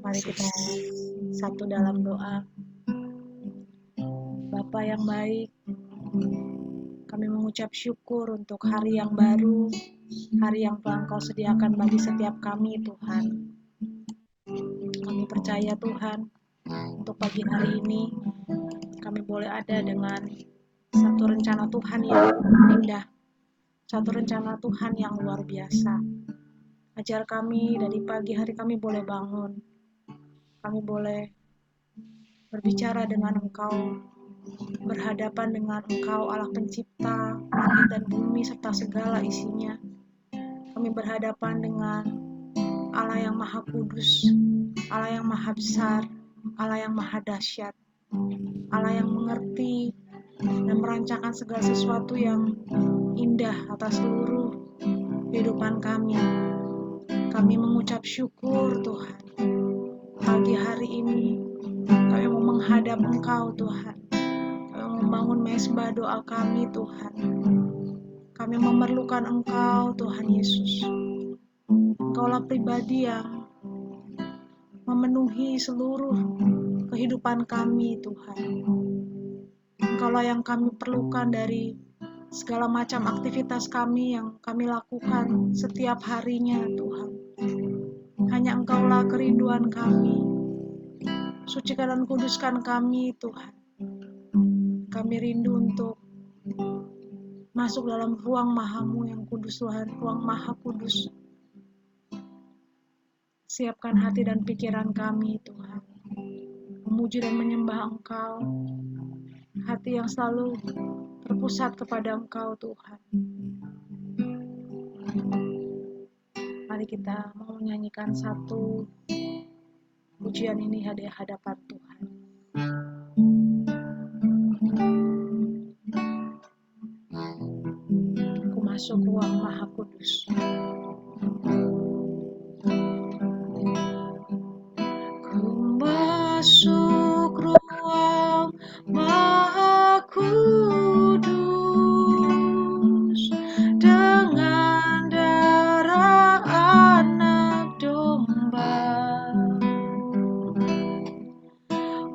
Mari kita satu dalam doa. Bapa yang baik, kami mengucap syukur untuk hari yang baru, hari yang telah Engkau sediakan bagi setiap kami, Tuhan. Kami percaya, Tuhan, untuk pagi hari ini, kami boleh ada dengan satu rencana Tuhan yang indah, satu rencana Tuhan yang luar biasa. Ajar kami dari pagi hari kami boleh bangun, kami boleh berbicara dengan Engkau, berhadapan dengan Engkau, Allah Pencipta langit dan bumi serta segala isinya. Kami berhadapan dengan Allah yang Maha Kudus, Allah yang Maha Besar, Allah yang Maha Dahsyat, Allah yang mengerti dan merancangkan segala sesuatu yang indah atas seluruh kehidupan kami. Kami mengucap syukur, Tuhan. Pagi hari ini kami mau menghadap Engkau, Tuhan. Kami membangun mezbah doa kami, Tuhan. Kami memerlukan Engkau, Tuhan Yesus. Engkaulah pribadi yang memenuhi seluruh kehidupan kami, Tuhan. Engkaulah yang kami perlukan dari segala macam aktivitas kami yang kami lakukan setiap harinya, Tuhan. Hanya Engkaulah kerinduan kami. Sucikan dan kuduskan kami, Tuhan. Kami rindu untuk masuk dalam ruang Maha-Mu yang kudus, Tuhan, ruang Maha Kudus. Siapkan hati dan pikiran kami, Tuhan. Memuji dan menyembah Engkau. Hati yang selalu terpusat kepada Engkau, Tuhan. Mari kita mau menyanyikan satu pujian ini di hadapan Tuhan. Aku masuk ruang Maha Kudus. Ku masuk ruang Maha Kudus dengan darah anak domba.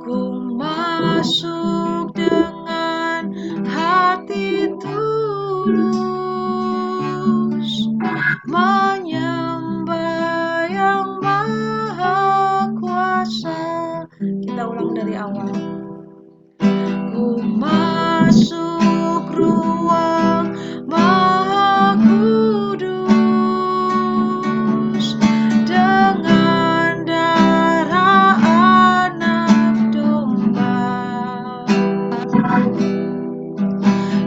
Ku masuk dengan hati tulus, menyembah yang Maha Kuasa. Kita ulang dari awal. Ku masuk ruang Maha Kudus dengan darah anak domba.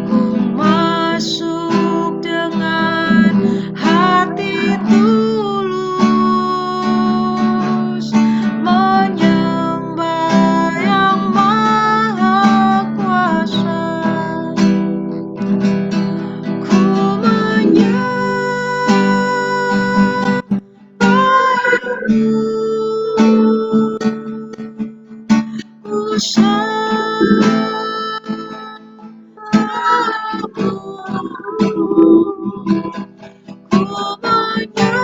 Ku masuk dengan hati tulus, menyembah yang Maha Kuasa. Ku menyembah-Mu, ku sembah-Mu, ku menyembah-Mu,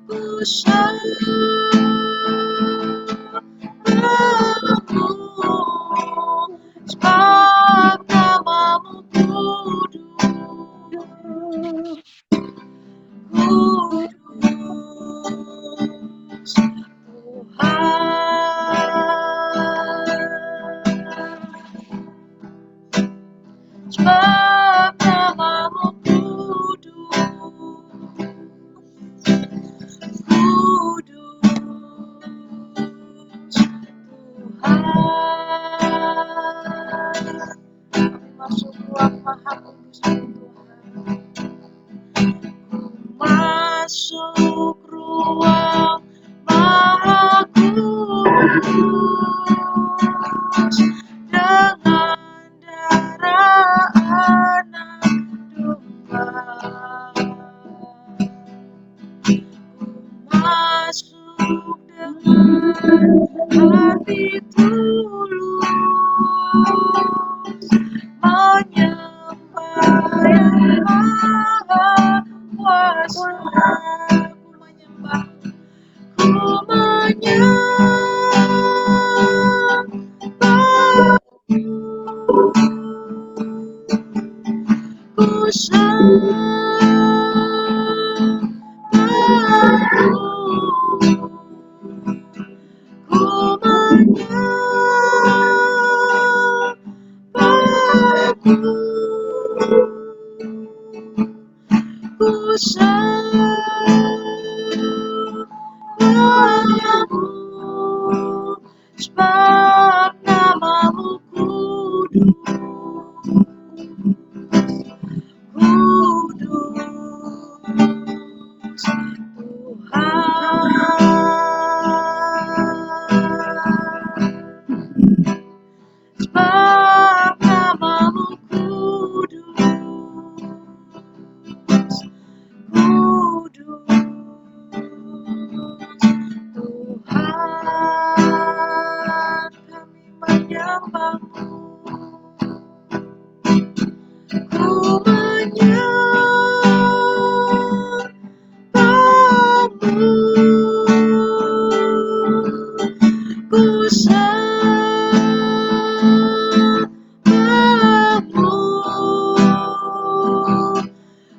ku sembah-Mu, sebab nama-Mu kudus. Kudus Tuhan, sebab nama-Mu kudus. Kudus Tuhan. Kami masuk ruang Maha Kudus, Tuhan. Masuk ruang Maha Kudus dengan darah anak domba. Masuk dengan hati tulus, menyembah Maha Kuasa, ku menyembah, ku menyembah, ku sebab namamu kudus, kudus Tuhan, sebab namamu kudus, kudus Tuhan, kami menyembahmu, ku menyembahmu, ku sembahmu,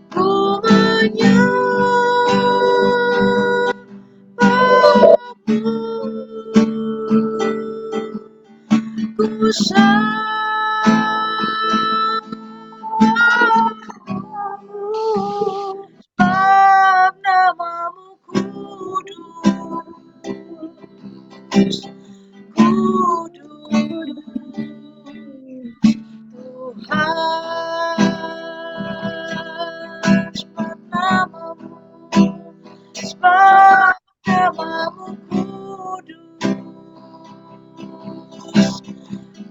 ku menyembahmu, ku sembahmu, sebab namamu kudus, kudus Tuhan, sebab namamu, sebab namamu kudus,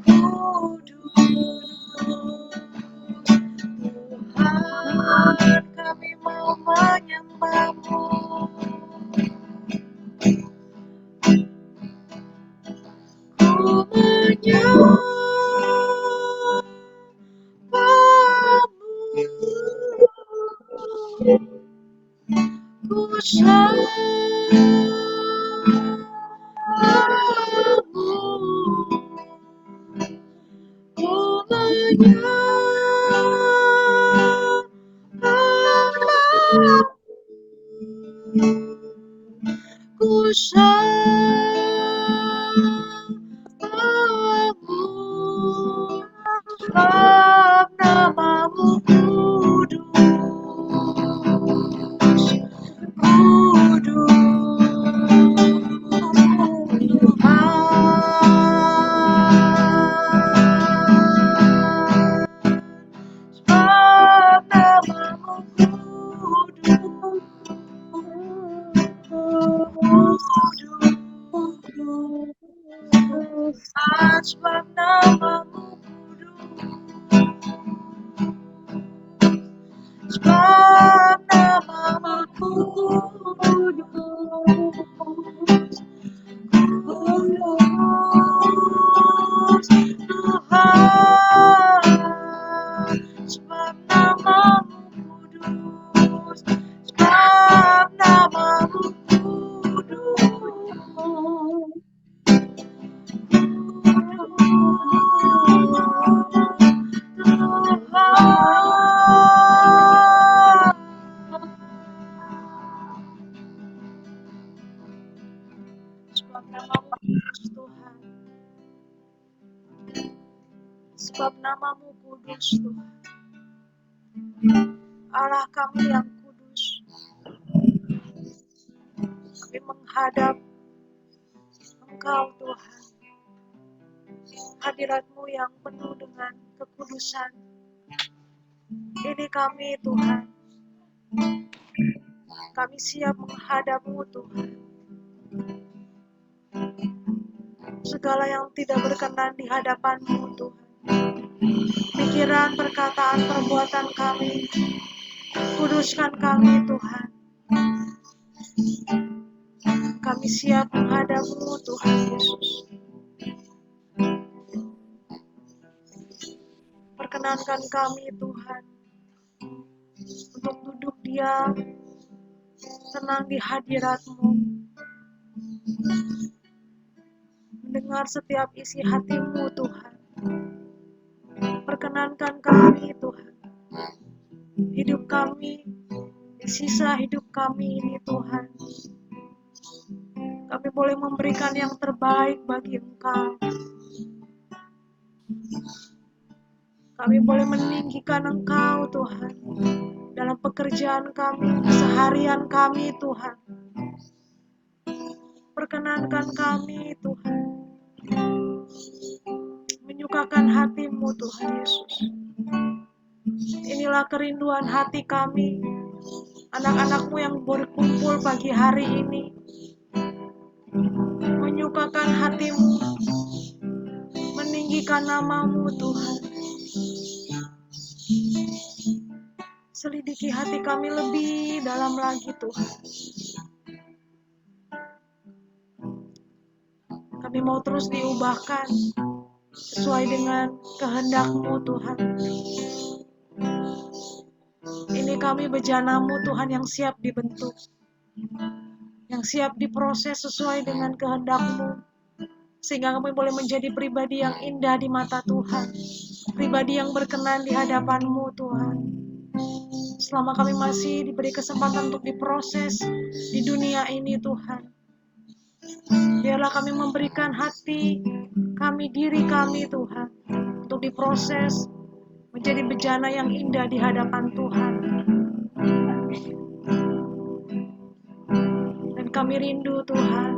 kudus Tuhan, kami mau menyembahmu, ku menyembahmu, ku sembahmu, ku menyembahmu, ku sembahmu, sebab namamu kudus, kudus Tuhan, sebab namamu kudus, kudus sebab namamu kudus, sebab namamu kudus, kudus Tuhan, sebab namamu kudus, sebab namamu kudus, sebab namamu kudus Tuhan, sebab namamu kudus Tuhan, Allah kami yang kudus, kami menghadap Engkau Tuhan, hadirat-Mu yang penuh dengan kekudusan. Ini kami Tuhan, kami siap menghadap-Mu Tuhan. Segala yang tidak berkenan di hadapan-Mu Tuhan, pikiran, perkataan, perbuatan kami, kuduskan kami Tuhan. Kami siap menghadap-Mu Tuhan Yesus. Perkenankan kami Tuhan, diam, tenang di hadirat-Mu, mendengar setiap isi hati-Mu Tuhan. Perkenankan kami Tuhan, hidup kami, di sisa hidup kami ini Tuhan, kami boleh memberikan yang terbaik bagi Engkau. Kami boleh meninggikan Engkau Tuhan, dalam pekerjaan kami, seharian kami Tuhan. Perkenankan kami Tuhan, menyukakan hati-Mu Tuhan Yesus. Inilah kerinduan hati kami, anak-anak-Mu yang berkumpul pagi hari ini. Menyukakan hati-Mu, meninggikan nama-Mu Tuhan. Selidiki hati kami lebih dalam lagi Tuhan. Kami mau terus diubahkan sesuai dengan kehendak-Mu Tuhan. Ini kami bejana-Mu Tuhan yang siap dibentuk, yang siap diproses sesuai dengan kehendak-Mu, sehingga kami boleh menjadi pribadi yang indah di mata Tuhan, pribadi yang berkenan di hadapan-Mu Tuhan. Selama kami masih diberi kesempatan untuk diproses di dunia ini Tuhan, biarlah kami memberikan hati kami, diri kami Tuhan, untuk diproses menjadi bejana yang indah di hadapan Tuhan. Dan kami rindu Tuhan,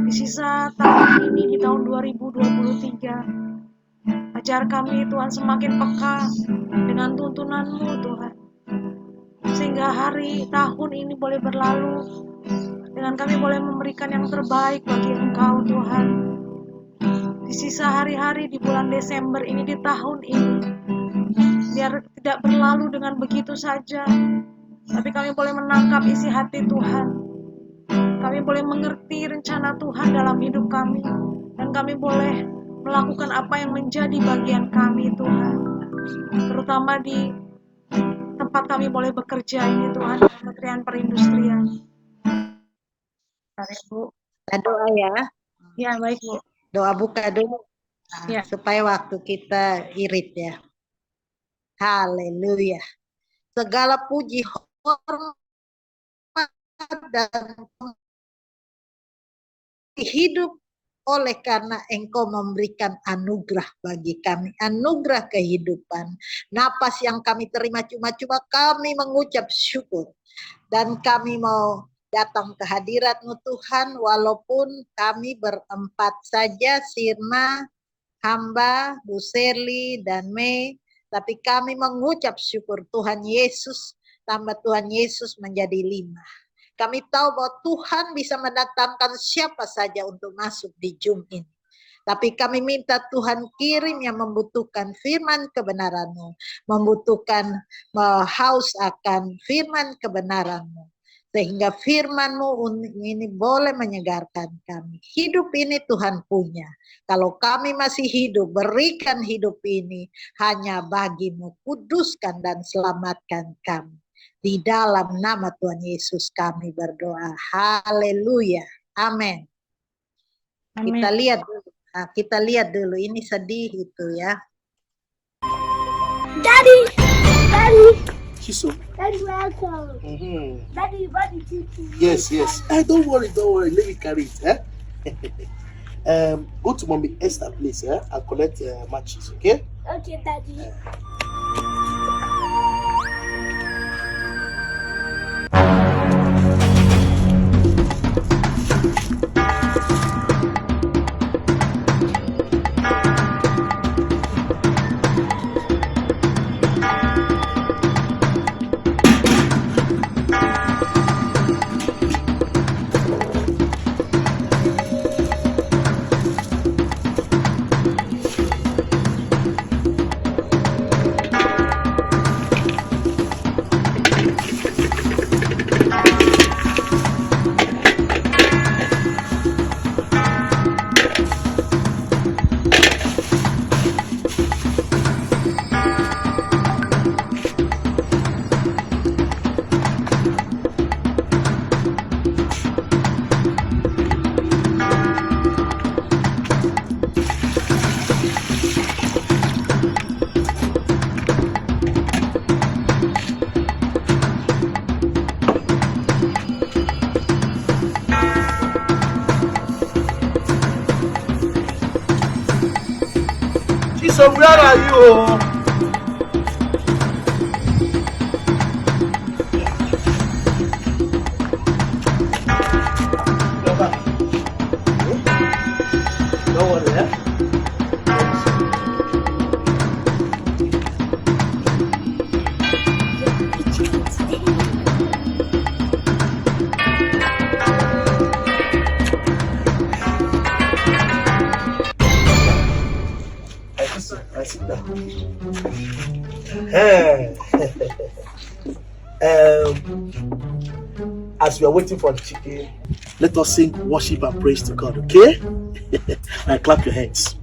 di sisa tahun ini, di tahun 2023, ajar kami Tuhan semakin peka dengan tuntunan-Mu Tuhan, sehingga hari tahun ini boleh berlalu dengan kami boleh memberikan yang terbaik bagi Engkau Tuhan. Di sisa hari-hari di bulan Desember ini, di tahun ini, biar tidak berlalu dengan begitu saja, tapi kami boleh menangkap isi hati Tuhan. Kami boleh mengerti rencana Tuhan dalam hidup kami, dan kami boleh melakukan apa yang menjadi bagian kami Tuhan, terutama di tempat kami boleh bekerja ini Tuhan, Kementerian Perindustrian. Baik Bu. Kita doa ya. Ya baik Bu. Doa buka dulu. Ya. Supaya waktu kita irit ya. Haleluya. Segala puji, hormat, dan hidup oleh karena Engkau memberikan anugerah bagi kami, anugerah kehidupan. Napas yang kami terima cuma-cuma, kami mengucap syukur. Dan kami mau datang ke hadirat-Mu Tuhan, walaupun kami berempat saja, Sirna, hamba, Bu Serli, dan Mei, tapi kami mengucap syukur Tuhan Yesus, tambah Tuhan Yesus menjadi 5. Kami tahu bahwa Tuhan bisa mendatangkan siapa saja untuk masuk di Zoom ini. Tapi kami minta Tuhan kirim yang membutuhkan firman kebenaran-Mu, membutuhkan haus akan firman kebenaran-Mu. Sehingga firman-Mu ini boleh menyegarkan kami. Hidup ini Tuhan punya. Kalau kami masih hidup, berikan hidup ini hanya bagi-Mu. Kuduskan dan selamatkan kami. Di dalam nama Tuhan Yesus kami berdoa. Haleluya. Amin. Kita lihat dulu. Nah, kita lihat dulu. Ini sedih itu ya. Daddy. Chiso. Daddy, welcome. Daddy. Yes. Don't worry. Let me carry it. Go to Mommy Esther, please. I'll collect matches, okay? Okay, Daddy. Bishop, where are you? Don't worry, eh? I sit down. As we are waiting for the chicken, let us sing worship and praise to God, okay? And clap your hands.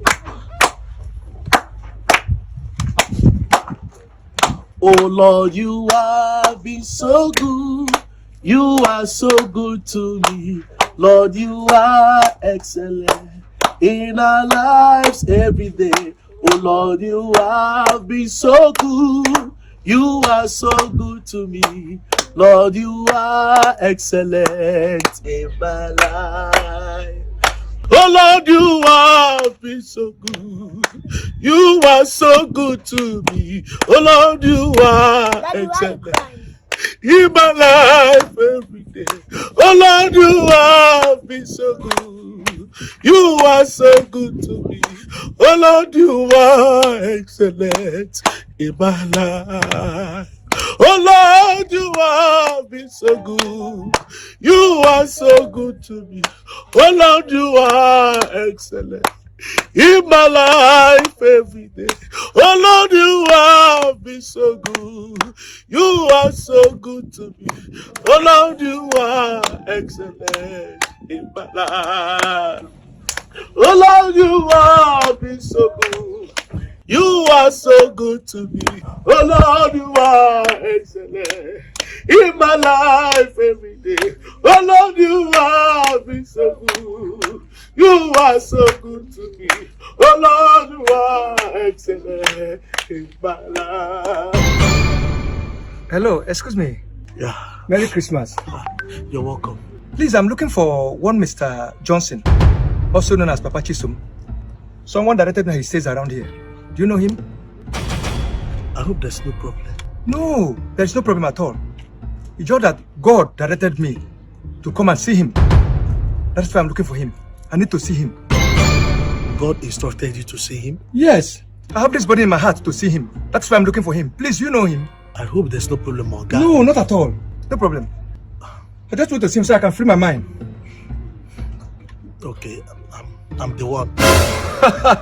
Oh Lord, you have been so good. You are so good to me. Lord, you are excellent in our lives every day. Oh Lord, you have been so good. You are so good to me. Lord, you are excellent in my life. Oh Lord, you have been so good. You are so good to me. Oh Lord, you are Daddy, why you excellent crying? in my life every day. Oh Lord, you have been so good. You are so good to me. Oh Lord, you are excellent in my life. Oh Lord, you have been so good. You are so good to me. Oh Lord, you are excellent in my life every day. Oh Lord, you have been so good. You are so good to me. Oh Lord, you are excellent in my life. Oh Lord, you have been so good. You are so good to me. Oh Lord, you are excellent in my life every day. Oh Lord, you have been so good. You are so good to me. Oh Lord, you are excellent in my life. Hello, excuse me. Yeah, Merry Christmas. you're welcome. Please, I'm looking for one Mr. Johnson, also known as Papa Chisum. Someone directed me he stays around here. Do you know him? I hope there's no problem. No, there's no problem at all. It's just that God directed me to come and see him. That's why I'm looking for him. I need to see him. God instructed you to see him. Yes, I have this body in my heart to see him. That's why I'm looking for him. Please, you know him. I hope there's no problem, Oga. No, not at all. No problem. I just want to see him so I can free my mind. Okay, I'm the one.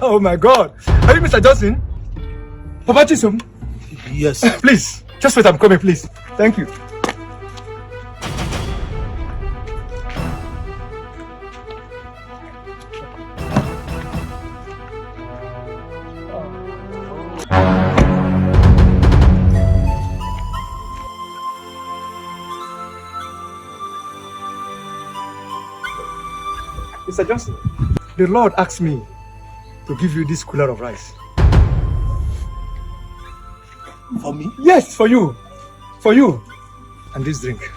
Oh my God. Are you Mr. Johnson? Papa Chisum? Yes. Please, just wait, I'm coming, please. Thank you. Mr. Johnson, the Lord asked me to give you this cooler of rice. For me? Yes, for you. For you. And this drink.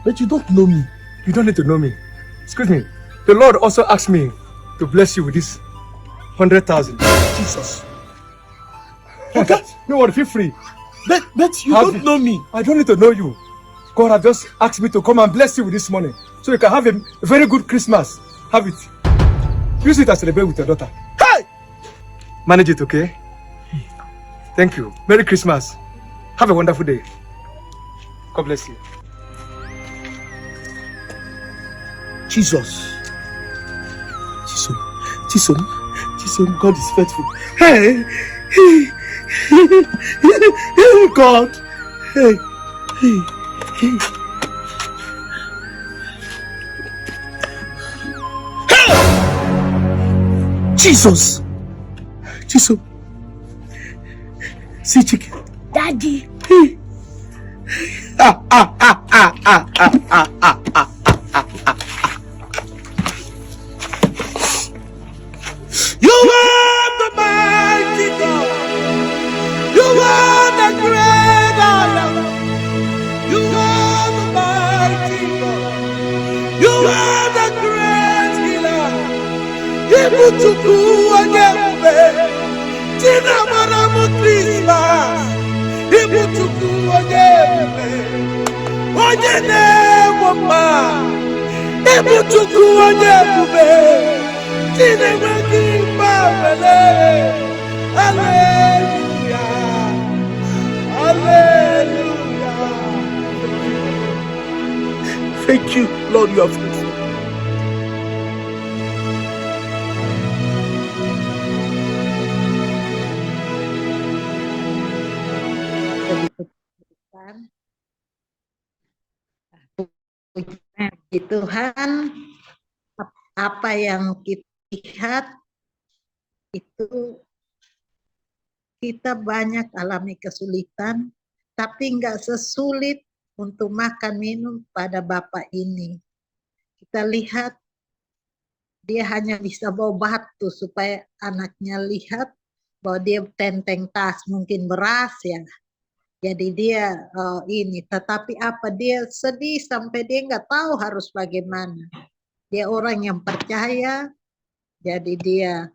But you don't know me. You don't need to know me. Excuse me. The Lord also asked me to bless you with this 100,000. Jesus. Okay. No worry, feel free. But you don't know me. I don't need to know you. God has just asked me to come and bless you with this money, so you can have a very good Christmas. Have it. Use it as a celebrate with your daughter. Hey! Manage it, okay? Thank you. Merry Christmas. Have a wonderful day. God bless you. Jesus. Jesus, God is faithful. Hey! God. Hey. Jesus. See chicken. Daddy. Hey. You are the mighty God. You are the great I am. You are the mighty God. You are the great healer. Ibu Chukwu onye ebube, Chinamara m Krismas. Ibu Chukwu onye ebube, onye na-egbo mma. Ibu Chukwu onye ebube, Chinenweghị mgbanwe. Hallelujah, hallelujah. Thank you, Lord, you are faithful. Puji Tuhan, apa yang kita lihat itu kita banyak alami kesulitan, tapi nggak sesulit untuk makan minum pada Bapak ini. Kita lihat dia hanya bisa bawa batu supaya anaknya lihat bahwa dia tenteng tas, mungkin beras ya. Jadi dia ini, tetapi apa, dia sedih sampai dia nggak tahu harus bagaimana. Dia orang yang percaya, jadi dia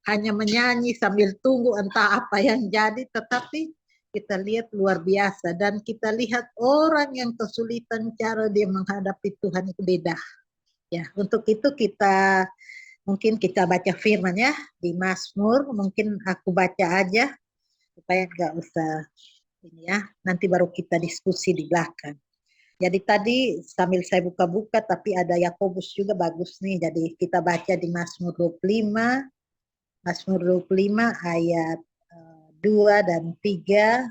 hanya menyanyi sambil tunggu entah apa yang jadi, tetapi kita lihat luar biasa. Dan kita lihat orang yang kesulitan cara dia menghadapi Tuhan itu beda. Ya, untuk itu mungkin kita baca firman ya di Mazmur, mungkin aku baca aja supaya nggak usah ini ya, nanti baru kita diskusi di belakang. Jadi tadi sambil saya buka-buka, tapi ada Yakobus juga bagus nih, jadi kita baca di Mazmur 25, Mazmur 25 ayat 2 dan 3,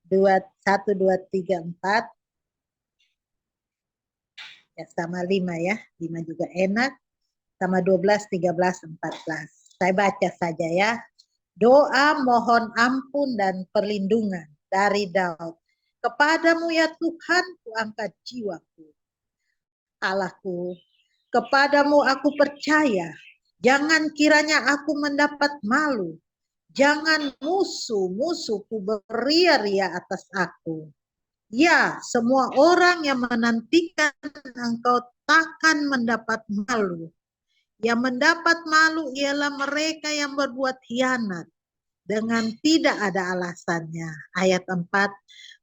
1, 2, 3, 4, ya sama 5 ya, 5 juga enak, sama 12, 13, 14. Saya baca saja ya. Doa mohon ampun dan perlindungan dari Daud. Kepadamu ya Tuhan, kuangkat jiwaku. Allahku, kepadamu aku percaya. Jangan kiranya aku mendapat malu. Jangan musuh-musuhku beria-ria atas aku. Ya, semua orang yang menantikan engkau takkan mendapat malu. Yang mendapat malu ialah mereka yang berbuat khianat dengan tidak ada alasannya. Ayat 4,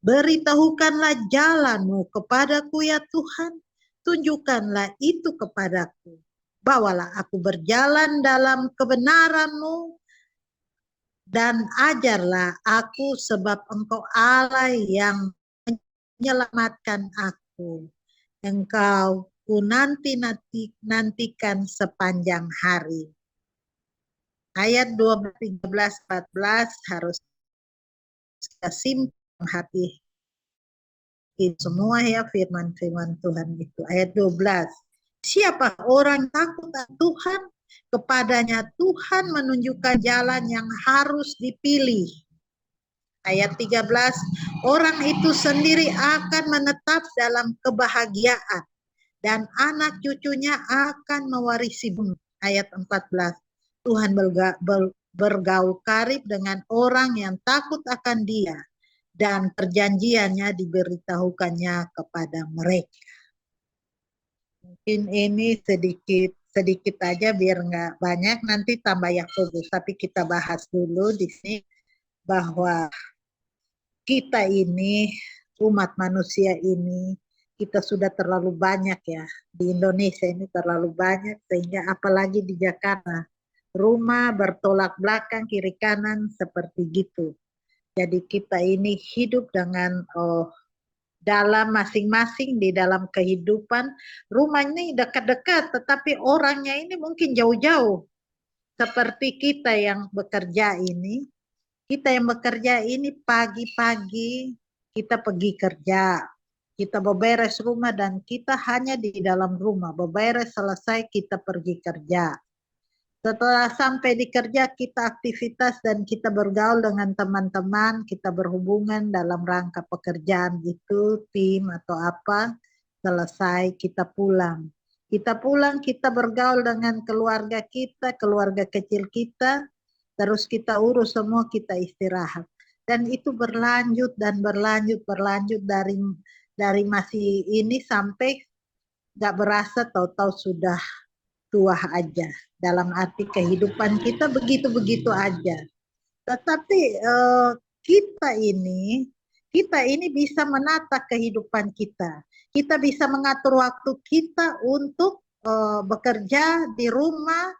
beritahukanlah jalanmu kepadaku ya Tuhan, tunjukkanlah itu kepadaku. Bawalah aku berjalan dalam kebenaran-Mu dan ajarlah aku sebab Engkau Allah yang menyelamatkan aku. Engkau ku nantikan sepanjang hari. Ayat 12, 13, 14 harus kita simpan hati semua ya firman-firman Tuhan itu. Ayat 12. Siapa orang takut Tuhan? Kepadanya Tuhan menunjukkan jalan yang harus dipilih. Ayat 13. Orang itu sendiri akan menetap dalam kebahagiaan dan anak cucunya akan mewarisi bumi. Ayat 14. Tuhan bergaul karib dengan orang yang takut akan Dia dan perjanjiannya diberitahukannya kepada mereka. Mungkin ini sedikit aja biar nggak banyak, nanti tambah Yakobus, tapi kita bahas dulu di sini bahwa kita ini, umat manusia ini, kita sudah terlalu banyak ya, di Indonesia ini terlalu banyak, sehingga apalagi di Jakarta, rumah bertolak belakang kiri kanan seperti gitu. Jadi kita ini hidup dengan dalam masing-masing di dalam kehidupan. Rumah ini dekat-dekat, tetapi orangnya ini mungkin jauh-jauh. Seperti kita yang bekerja ini, pagi-pagi kita pergi kerja, kita beberes rumah dan kita hanya di dalam rumah, beberes selesai kita pergi kerja. Setelah sampai di kerja kita aktivitas dan kita bergaul dengan teman-teman, kita berhubungan dalam rangka pekerjaan itu, tim atau apa, selesai kita pulang. Kita pulang, kita bergaul dengan keluarga kita, keluarga kecil kita, terus kita urus semua, kita istirahat. Dan itu berlanjut dan berlanjut dari masih ini sampai gak berasa tahu-tahu sudah tua aja. Dalam arti kehidupan kita begitu-begitu aja. Tetapi kita ini bisa menata kehidupan kita. Kita bisa mengatur waktu kita untuk bekerja di rumah,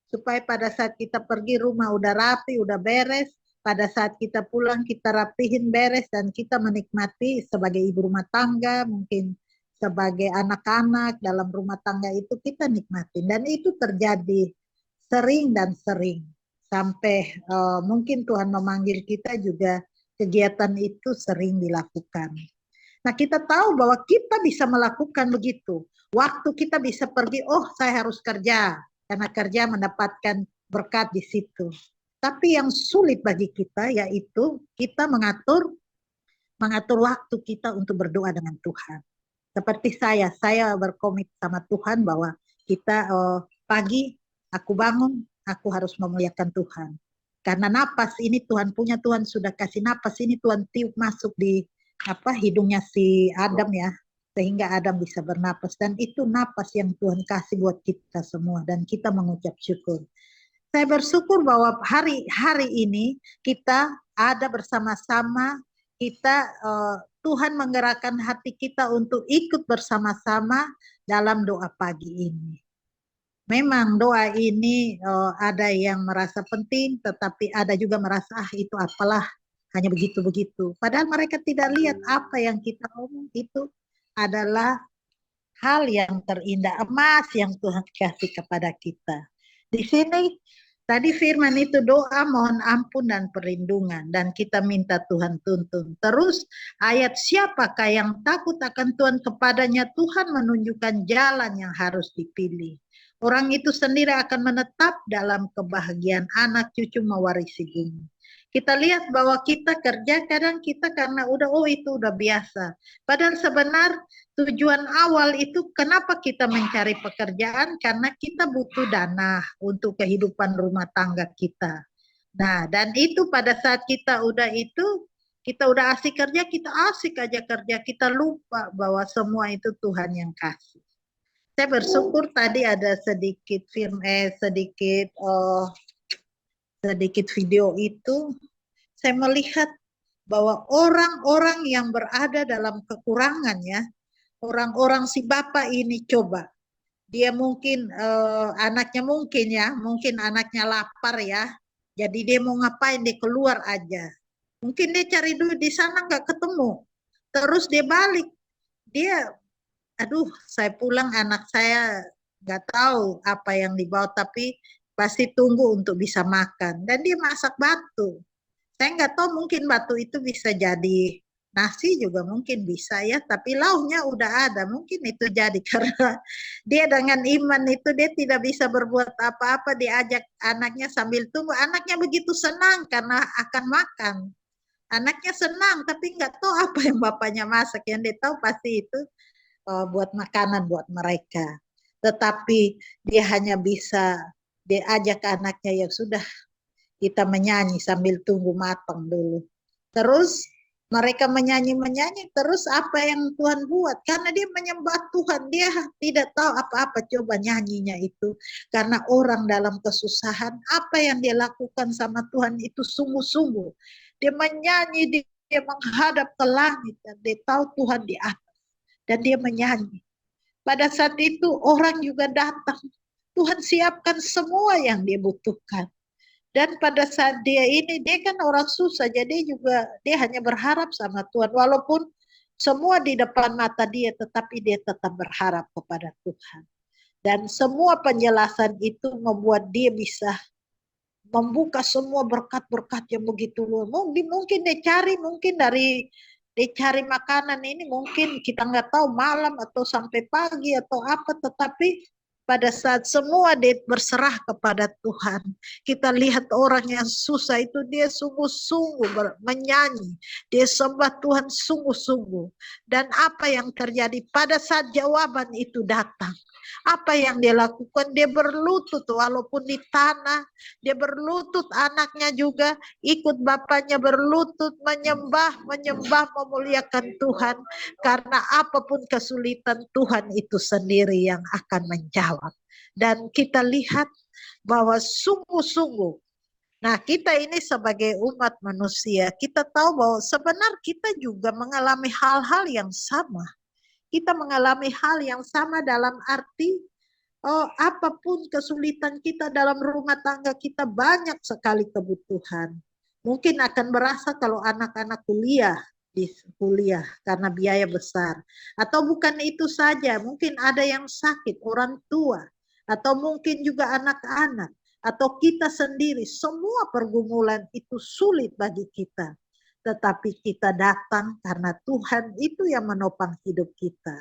supaya pada saat kita pergi rumah udah rapi, udah beres. Pada saat kita pulang kita rapihin, beres, dan kita menikmati sebagai ibu rumah tangga, mungkin sebagai anak-anak dalam rumah tangga itu kita nikmatin. Dan itu terjadi sering dan sering. Sampai mungkin Tuhan memanggil kita juga kegiatan itu sering dilakukan. Nah, kita tahu bahwa kita bisa melakukan begitu. Waktu kita bisa pergi, oh saya harus kerja, karena kerja mendapatkan berkat di situ. Tapi yang sulit bagi kita yaitu kita mengatur waktu kita untuk berdoa dengan Tuhan. Seperti saya berkomit sama Tuhan bahwa kita pagi aku bangun, aku harus memuliakan Tuhan. Karena napas ini Tuhan punya, Tuhan sudah kasih napas ini, Tuhan tiup masuk di hidungnya si Adam ya, sehingga Adam bisa bernapas. Dan itu napas yang Tuhan kasih buat kita semua, dan kita mengucap syukur. Saya bersyukur bahwa hari ini kita ada bersama-sama, kita Tuhan menggerakkan hati kita untuk ikut bersama-sama dalam doa pagi ini. Memang doa ini ada yang merasa penting, tetapi ada juga merasa itu apalah, hanya begitu-begitu. Padahal mereka tidak lihat apa yang kita omong itu adalah hal yang terindah, emas yang Tuhan kasih kepada kita. Di sini tadi firman itu doa mohon ampun dan perlindungan, dan kita minta Tuhan tuntun. Terus ayat siapakah yang takut akan Tuhan, kepadanya Tuhan menunjukkan jalan yang harus dipilih. Orang itu sendiri akan menetap dalam kebahagiaan, anak cucu mewarisi bumi. Kita lihat bahwa kita kerja, kadang kita karena itu udah biasa. Padahal sebenarnya tujuan awal itu kenapa kita mencari pekerjaan, karena kita butuh dana untuk kehidupan rumah tangga kita. Nah, dan itu pada saat kita udah asik kerja, kita asik aja kerja, kita lupa bahwa semua itu Tuhan yang kasih. Saya bersyukur tadi ada sedikit video itu, saya melihat bahwa orang-orang yang berada dalam kekurangan ya, orang-orang si bapak ini coba, dia mungkin anaknya mungkin anaknya lapar ya, jadi dia mau ngapain, dia keluar aja. Mungkin dia cari duit di sana nggak ketemu, terus dia balik, saya pulang anak saya nggak tahu apa yang dibawa, tapi pasti tunggu untuk bisa makan. Dan dia masak batu. Saya nggak tahu, mungkin batu itu bisa jadi nasi juga mungkin bisa ya, tapi lauknya udah ada, mungkin itu jadi karena dia dengan iman itu dia tidak bisa berbuat apa-apa, diajak anaknya sambil tunggu, anaknya begitu senang karena akan makan. Anaknya senang, tapi nggak tahu apa yang bapaknya masak, yang dia tahu pasti itu buat makanan buat mereka. Tetapi dia hanya bisa diajak anaknya, ya sudah kita menyanyi sambil tunggu matang dulu. Terus mereka menyanyi, terus apa yang Tuhan buat? Karena dia menyembah Tuhan, dia tidak tahu apa-apa, coba nyanyinya itu. Karena orang dalam kesusahan, apa yang dia lakukan sama Tuhan itu sungguh-sungguh. Dia menyanyi, dia menghadap ke langit, dan dia tahu Tuhan di atas. Dan dia menyanyi. Pada saat itu orang juga datang. Tuhan siapkan semua yang dia butuhkan. Dan pada saat dia kan orang susah, jadi dia hanya berharap sama Tuhan. Walaupun semua di depan mata dia, tetapi dia tetap berharap kepada Tuhan. Dan semua penjelasan itu membuat dia bisa membuka semua berkat-berkat yang begitu luar. Mungkin dia cari, dia cari makanan ini, mungkin kita nggak tahu malam atau sampai pagi atau apa, tetapi pada saat semua dia berserah kepada Tuhan, kita lihat orang yang susah itu dia sungguh-sungguh menyanyi, dia sembah Tuhan sungguh-sungguh. Dan apa yang terjadi pada saat jawaban itu datang, apa yang dia lakukan? Dia berlutut walaupun di tanah, dia berlutut, anaknya juga ikut bapaknya berlutut, menyembah, memuliakan Tuhan. Karena apapun kesulitan, Tuhan itu sendiri yang akan menjawab. Dan kita lihat bahwa sungguh-sungguh, nah kita ini sebagai umat manusia, kita tahu bahwa sebenarnya kita juga mengalami hal-hal yang sama. Kita mengalami hal yang sama dalam arti, apapun kesulitan kita dalam rumah tangga kita, banyak sekali kebutuhan. Mungkin akan berasa kalau anak-anak di kuliah karena biaya besar. Atau bukan itu saja, mungkin ada yang sakit, orang tua, atau mungkin juga anak-anak, atau kita sendiri. Semua pergumulan itu sulit bagi kita. Tetapi kita datang karena Tuhan itu yang menopang hidup kita.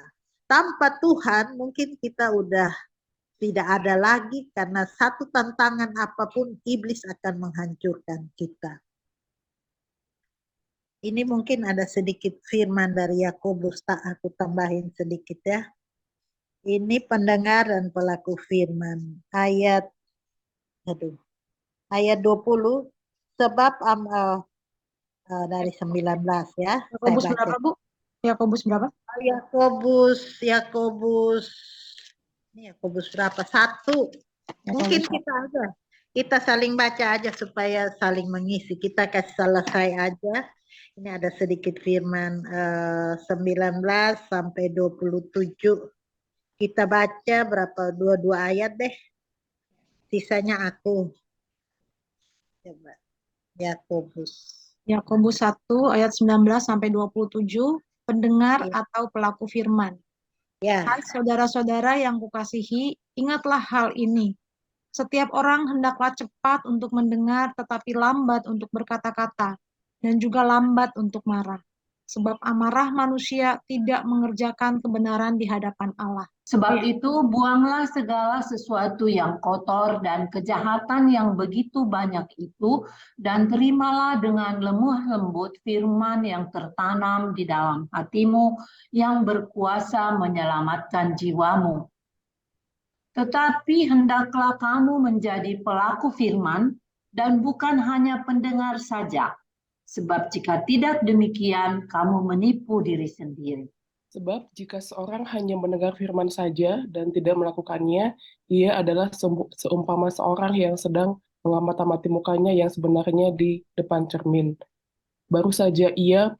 Tanpa Tuhan mungkin kita udah tidak ada lagi, karena satu tantangan apapun iblis akan menghancurkan kita. Ini mungkin ada sedikit firman dari Yakobus, tak aku tambahin sedikit ya. Ini pendengar dan pelaku firman. Ayat 20. Sebab dari 19 ya. Yakobus berapa, Bu? Yakobus berapa? Yakobus ini Yakobus berapa? 1. Mungkin kita saling baca aja supaya saling mengisi. Kita kasih selesai aja. Ini ada sedikit firman 19 sampai 27. Kita baca berapa? 22 ayat deh. Sisanya aku. Coba. Yakobus 1 ayat 19 sampai 27, pendengar atau pelaku firman. Ya. Hai saudara-saudara yang kukasihi, ingatlah hal ini. Setiap orang hendaklah cepat untuk mendengar, tetapi lambat untuk berkata-kata, dan juga lambat untuk marah. Sebab amarah manusia tidak mengerjakan kebenaran di hadapan Allah. Sebab itu buanglah segala sesuatu yang kotor dan kejahatan yang begitu banyak itu, dan terimalah dengan lemah lembut firman yang tertanam di dalam hatimu, yang berkuasa menyelamatkan jiwamu. Tetapi hendaklah kamu menjadi pelaku firman, dan bukan hanya pendengar saja. Sebab jika tidak demikian, kamu menipu diri sendiri. Sebab jika seorang hanya mendengar firman saja dan tidak melakukannya, ia adalah seumpama seorang yang sedang mengamati mukanya yang sebenarnya di depan cermin. Baru saja ia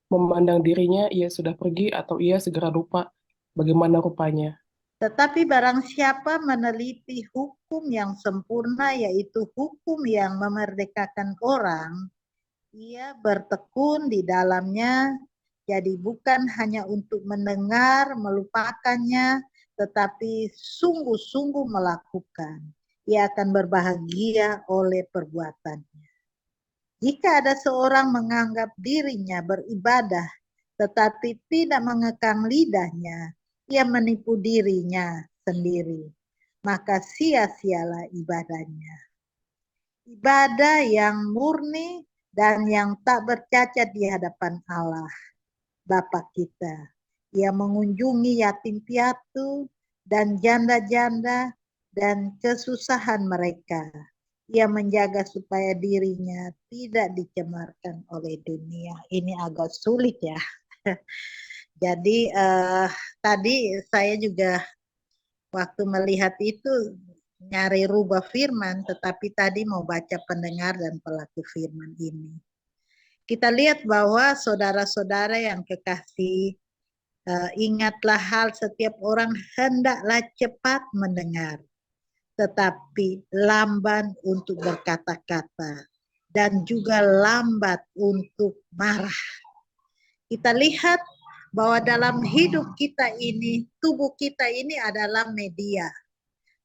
memandang dirinya, ia sudah pergi atau ia segera lupa bagaimana rupanya. Tetapi barang siapa meneliti hukum yang sempurna, yaitu hukum yang memerdekakan orang, ia bertekun di dalamnya. Jadi bukan hanya untuk mendengar, melupakannya, tetapi sungguh-sungguh melakukan. Ia akan berbahagia oleh perbuatannya. Jika ada seorang menganggap dirinya beribadah, tetapi tidak mengekang lidahnya, ia menipu dirinya sendiri. Maka sia-sialah ibadahnya. Ibadah yang murni dan yang tak bercacat di hadapan Allah, Bapa kita. Ia mengunjungi yatim piatu dan janda-janda dan kesusahan mereka. Ia menjaga supaya dirinya tidak dicemarkan oleh dunia. Ini agak sulit ya. Jadi tadi saya juga waktu melihat itu nyari rubah firman, tetapi tadi mau baca pendengar dan pelaku firman ini. Kita lihat bahwa saudara-saudara yang kekasih, ingatlah hal setiap orang hendaklah cepat mendengar, tetapi lamban untuk berkata-kata, dan juga lambat untuk marah. Kita lihat bahwa dalam hidup kita ini, tubuh kita ini adalah media.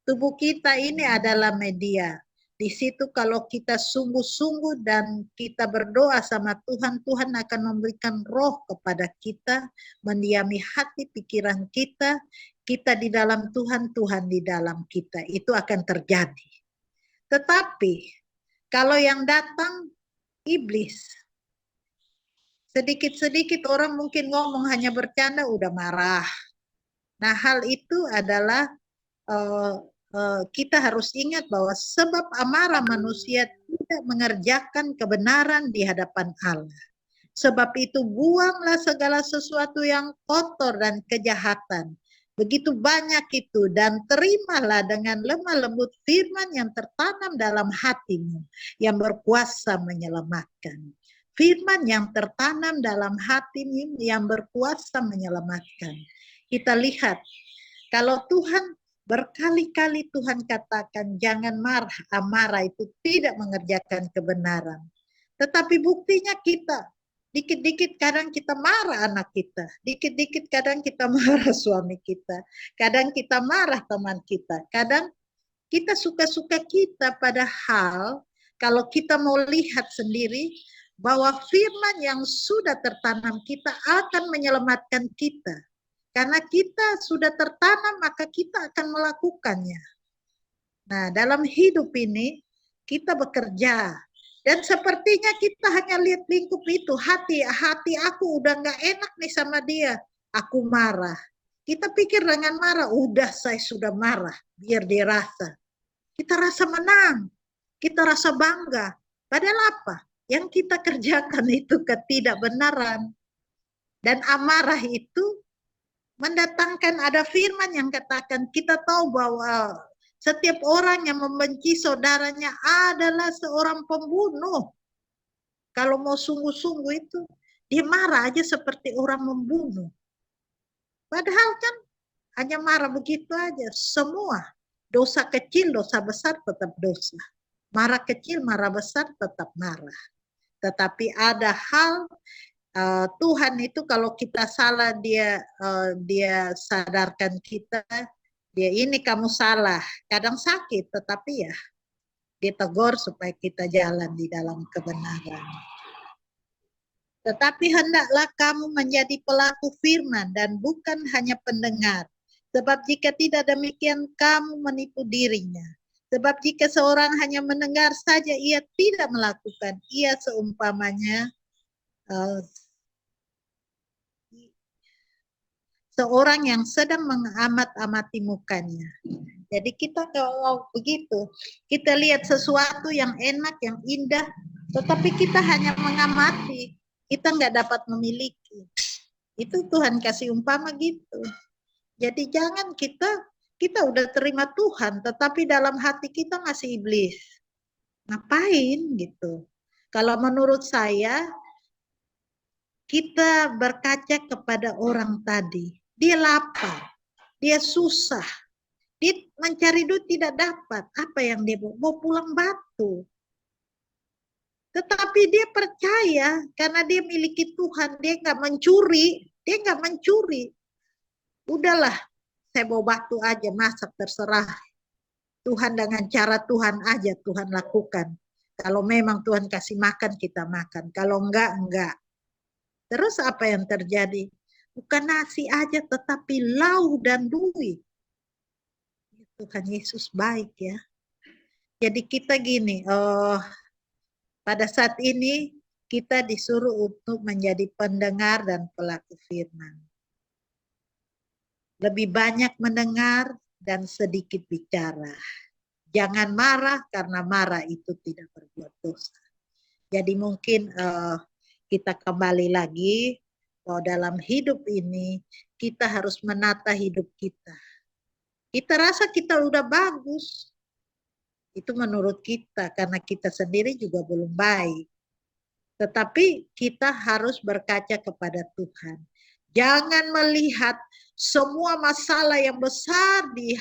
Tubuh kita ini adalah media. Di situ kalau kita sungguh-sungguh dan kita berdoa sama Tuhan, Tuhan akan memberikan roh kepada kita, mendiami hati pikiran kita, kita di dalam Tuhan, Tuhan di dalam kita. Itu akan terjadi. Tetapi kalau yang datang iblis, sedikit-sedikit orang mungkin ngomong hanya bercanda udah marah. Nah hal itu adalah kita harus ingat bahwa sebab amarah manusia tidak mengerjakan kebenaran di hadapan Allah. Sebab itu buanglah segala sesuatu yang kotor dan kejahatan, Begitu banyak itu, dan terimalah dengan lemah lembut firman yang tertanam dalam hatimu, yang berkuasa menyelamatkan. Firman yang tertanam dalam hatimu, yang berkuasa menyelamatkan. Kita lihat, kalau Tuhan berkali-kali Tuhan katakan, jangan marah, amarah itu tidak mengerjakan kebenaran. Tetapi buktinya kita, dikit-dikit kadang kita marah anak kita, dikit-dikit kadang kita marah suami kita, kadang kita marah teman kita, kadang kita suka-suka kita, padahal kalau kita mau lihat sendiri bahwa firman yang sudah tertanam kita akan menyelamatkan kita. Karena kita sudah tertanam, maka kita akan melakukannya. Nah, dalam hidup ini kita bekerja. Dan sepertinya kita hanya lihat lingkup itu. Hati aku udah gak enak nih sama dia. Aku marah. Kita pikir dengan marah, udah saya sudah marah. Biar dia rasa. Kita rasa menang. Kita rasa bangga. Padahal apa? Yang kita kerjakan itu ketidakbenaran. Dan amarah itu mendatangkan, ada firman yang katakan, kita tahu bahwa setiap orang yang membenci saudaranya adalah seorang pembunuh. Kalau mau sungguh-sungguh itu, dia marah aja seperti orang membunuh. Padahal kan hanya marah begitu aja. Semua dosa kecil, dosa besar tetap dosa. Marah kecil, marah besar tetap marah. Tetapi ada hal Tuhan itu kalau kita salah, dia sadarkan kita, dia ini kamu salah. Kadang sakit, tetapi ya ditegur supaya kita jalan di dalam kebenaran. Tetapi hendaklah kamu menjadi pelaku firman dan bukan hanya pendengar. Sebab jika tidak demikian kamu menipu dirinya. Sebab jika seorang hanya mendengar saja ia tidak melakukan, ia seumpamanya seorang yang sedang mengamat-amati mukanya. Jadi kita kalau begitu, kita lihat sesuatu yang enak, yang indah, tetapi kita hanya mengamati, kita nggak dapat memiliki. Itu Tuhan kasih umpama gitu. Jadi jangan kita udah terima Tuhan, tetapi dalam hati kita masih iblis. Ngapain gitu? Kalau menurut saya, kita berkaca kepada orang tadi. Dia lapar, dia susah, dia mencari duit tidak dapat. Apa yang dia mau pulang batu. Tetapi dia percaya karena dia miliki Tuhan, dia nggak mencuri, Udahlah, saya bawa batu aja, masak terserah. Tuhan dengan cara Tuhan aja Tuhan lakukan. Kalau memang Tuhan kasih makan, kita makan. Kalau enggak. Terus apa yang terjadi? Bukan nasi aja, tetapi lauk dan duit. Tuhan Yesus baik ya. Jadi kita gini, pada saat ini kita disuruh untuk menjadi pendengar dan pelaku firman. Lebih banyak mendengar dan sedikit bicara. Jangan marah karena marah itu tidak berbuat dosa. Jadi mungkin kita kembali lagi bahwa dalam hidup ini kita harus menata hidup kita. Kita rasa kita udah bagus. Itu menurut kita karena kita sendiri juga belum baik. Tetapi kita harus berkaca kepada Tuhan. Jangan melihat semua masalah yang besar di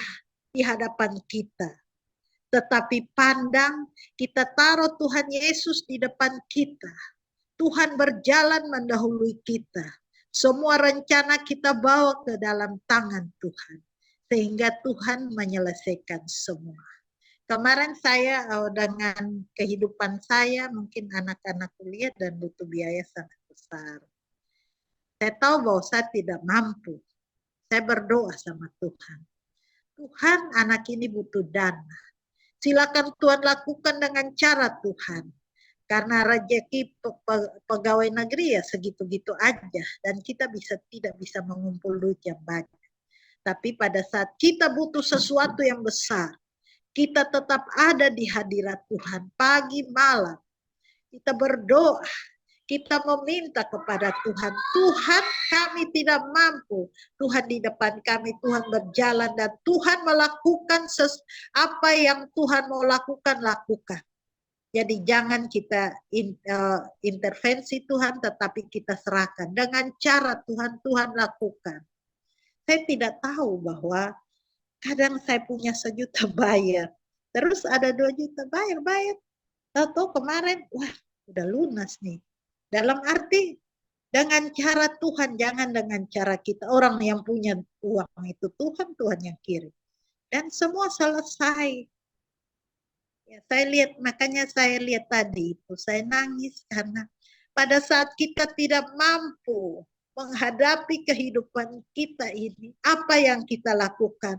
hadapan kita. Tetapi pandang, kita taruh Tuhan Yesus di depan kita. Tuhan berjalan mendahului kita. Semua rencana kita bawa ke dalam tangan Tuhan. Sehingga Tuhan menyelesaikan semua. Kemarin saya dengan kehidupan saya, mungkin anak-anak kuliah dan butuh biaya sangat besar. Saya tahu bahwa saya tidak mampu. Saya berdoa sama Tuhan. Tuhan, anak ini butuh dana. Silakan Tuhan lakukan dengan cara Tuhan. Karena rezeki pegawai negeri ya segitu-gitu aja. Dan kita tidak bisa mengumpul duit yang banyak. Tapi pada saat kita butuh sesuatu yang besar, kita tetap ada di hadirat Tuhan pagi malam. Kita berdoa, Kita meminta kepada Tuhan, Tuhan kami tidak mampu. Tuhan di depan kami, Tuhan berjalan dan Tuhan melakukan apa yang Tuhan mau lakukan. Jadi jangan kita intervensi Tuhan, tetapi kita serahkan. Dengan cara Tuhan lakukan. Saya tidak tahu bahwa kadang saya punya 1 juta bayar. Terus ada 2 juta bayar. Tahu kemarin, wah udah lunas nih. Dalam arti dengan cara Tuhan, jangan dengan cara kita. Orang yang punya uang itu Tuhan yang kirim. Dan semua selesai. Ya, makanya saya lihat tadi itu, saya nangis karena pada saat kita tidak mampu menghadapi kehidupan kita ini, apa yang kita lakukan?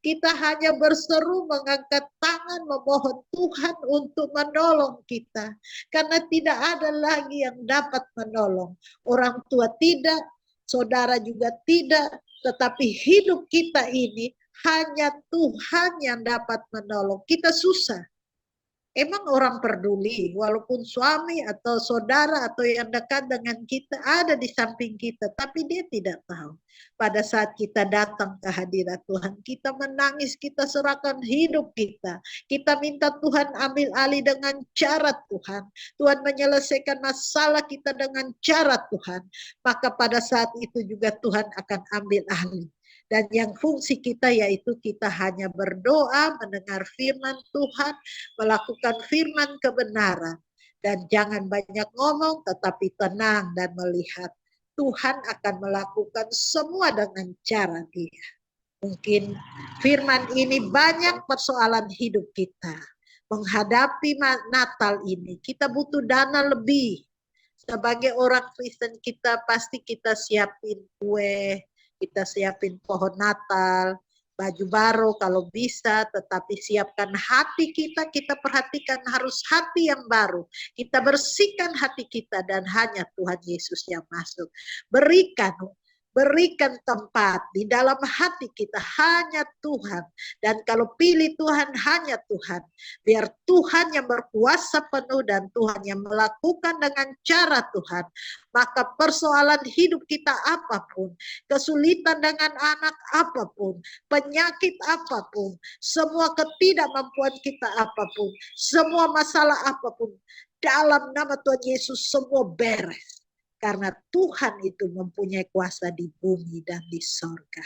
Kita hanya berseru, mengangkat tangan, memohon Tuhan untuk menolong kita. Karena tidak ada lagi yang dapat menolong. Orang tua tidak, saudara juga tidak, tetapi hidup kita ini hanya Tuhan yang dapat menolong. Kita susah. Emang orang peduli, walaupun suami atau saudara atau yang dekat dengan kita ada di samping kita, tapi dia tidak tahu. Pada saat kita datang ke hadirat Tuhan, kita menangis, kita serahkan hidup kita. Kita minta Tuhan ambil alih dengan cara Tuhan. Tuhan menyelesaikan masalah kita dengan cara Tuhan. Maka pada saat itu juga Tuhan akan ambil alih. Dan yang fungsi kita yaitu kita hanya berdoa, mendengar firman Tuhan, melakukan firman kebenaran. Dan jangan banyak ngomong, tetapi tenang dan melihat. Tuhan akan melakukan semua dengan cara Dia. Mungkin firman ini banyak persoalan hidup kita. Menghadapi Natal ini, kita butuh dana lebih. Sebagai orang Kristen kita pasti kita siapin kue, kita siapin pohon Natal, baju baru kalau bisa, tetapi siapkan hati kita perhatikan harus hati yang baru. Kita bersihkan hati kita dan hanya Tuhan Yesus yang masuk. Berikan tempat di dalam hati kita hanya Tuhan. Dan kalau pilih Tuhan, hanya Tuhan. Biar Tuhan yang berkuasa penuh dan Tuhan yang melakukan dengan cara Tuhan. Maka persoalan hidup kita apapun, kesulitan dengan anak apapun, penyakit apapun, semua ketidakmampuan kita apapun, semua masalah apapun, dalam nama Tuhan Yesus semua beres. Karena Tuhan itu mempunyai kuasa di bumi dan di sorga.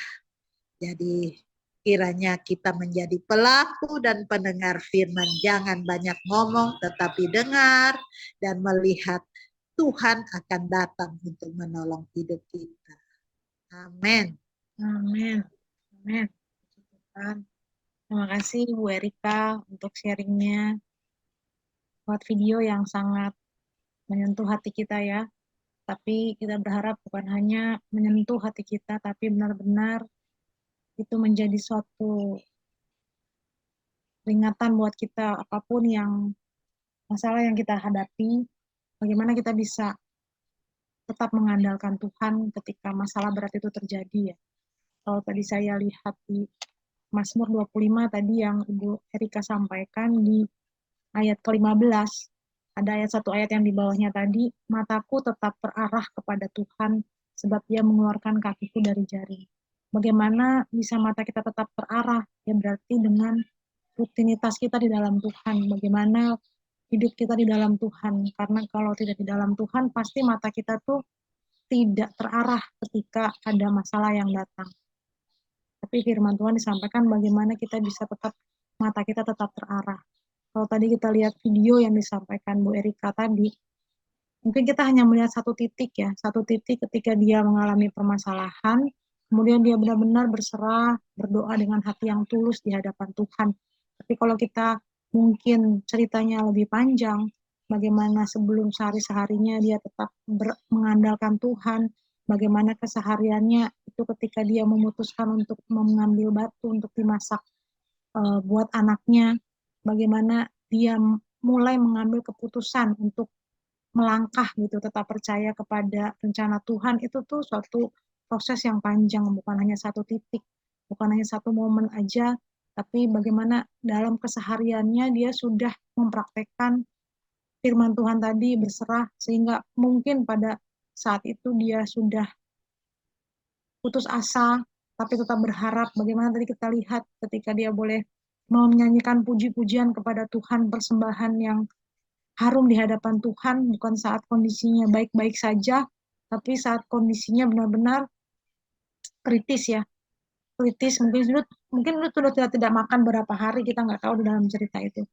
Jadi kiranya kita menjadi pelaku dan pendengar firman. Jangan banyak ngomong, tetapi dengar dan melihat Tuhan akan datang untuk menolong hidup kita. Amin. Amin. Amin. Terima kasih Bu Erika untuk sharingnya. Buat video yang sangat menyentuh hati kita ya. Tapi kita berharap bukan hanya menyentuh hati kita, tapi benar-benar itu menjadi suatu peringatan buat kita apapun yang masalah yang kita hadapi, bagaimana kita bisa tetap mengandalkan Tuhan ketika masalah berat itu terjadi ya. Kalau tadi saya lihat di Mazmur 25 tadi yang Ibu Erika sampaikan di ayat ke-15, ada satu ayat yang di bawahnya tadi, mataku tetap terarah kepada Tuhan sebab Dia mengeluarkan kakiku dari jaring. Bagaimana bisa mata kita tetap terarah? Ya berarti dengan rutinitas kita di dalam Tuhan. Bagaimana hidup kita di dalam Tuhan. Karena kalau tidak di dalam Tuhan, pasti mata kita tuh tidak terarah ketika ada masalah yang datang. Tapi firman Tuhan disampaikan bagaimana kita bisa tetap, mata kita tetap terarah. Kalau tadi kita lihat video yang disampaikan Bu Erika tadi, mungkin kita hanya melihat satu titik ya, satu titik ketika dia mengalami permasalahan, kemudian dia benar-benar berserah, berdoa dengan hati yang tulus di hadapan Tuhan. Tapi kalau kita mungkin ceritanya lebih panjang, bagaimana sebelum sehari-harinya dia tetap mengandalkan Tuhan, bagaimana kesehariannya itu ketika dia memutuskan untuk mengambil batu untuk dimasak buat anaknya, bagaimana dia mulai mengambil keputusan untuk melangkah gitu, tetap percaya kepada rencana Tuhan. Itu tuh suatu proses yang panjang, bukan hanya satu titik, bukan hanya satu momen aja, tapi bagaimana dalam kesehariannya dia sudah mempraktekkan firman Tuhan tadi, berserah, sehingga mungkin pada saat itu dia sudah putus asa, tapi tetap berharap. Bagaimana tadi kita lihat ketika dia boleh menyanyikan puji-pujian kepada Tuhan, persembahan yang harum di hadapan Tuhan, bukan saat kondisinya baik-baik saja, tapi saat kondisinya benar-benar kritis ya, kritis. Mungkin lu sudah tidak makan berapa hari, kita nggak tahu di dalam cerita itu.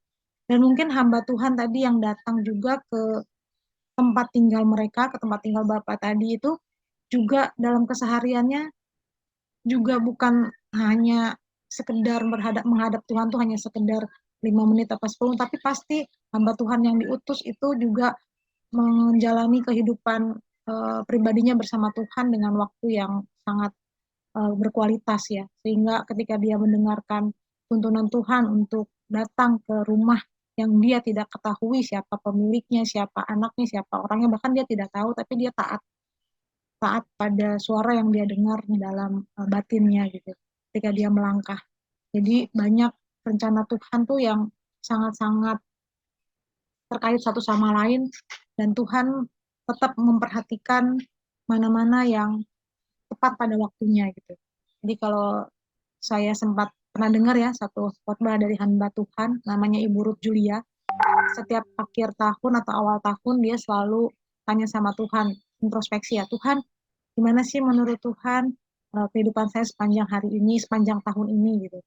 Dan mungkin hamba Tuhan tadi yang datang juga ke tempat tinggal mereka, ke tempat tinggal Bapak tadi itu, juga dalam kesehariannya juga bukan hanya sekedar menghadap Tuhan tuh hanya sekedar 5 menit atau 10, tapi pasti hamba Tuhan yang diutus itu juga menjalani kehidupan pribadinya bersama Tuhan dengan waktu yang sangat berkualitas ya, sehingga ketika dia mendengarkan tuntunan Tuhan untuk datang ke rumah yang dia tidak ketahui siapa pemiliknya, siapa anaknya, siapa orangnya, bahkan dia tidak tahu, tapi dia taat pada suara yang dia dengar di dalam batinnya gitu, ketika dia melangkah. Jadi banyak rencana Tuhan tuh yang sangat-sangat terkait satu sama lain, dan Tuhan tetap memperhatikan mana-mana yang tepat pada waktunya gitu. Jadi kalau saya sempat pernah dengar ya satu khotbah dari hamba Tuhan namanya Ibu Ruth Julia, setiap akhir tahun atau awal tahun dia selalu tanya sama Tuhan, introspeksi ya, Tuhan gimana sih menurut Tuhan kehidupan saya sepanjang hari ini, sepanjang tahun ini gitu.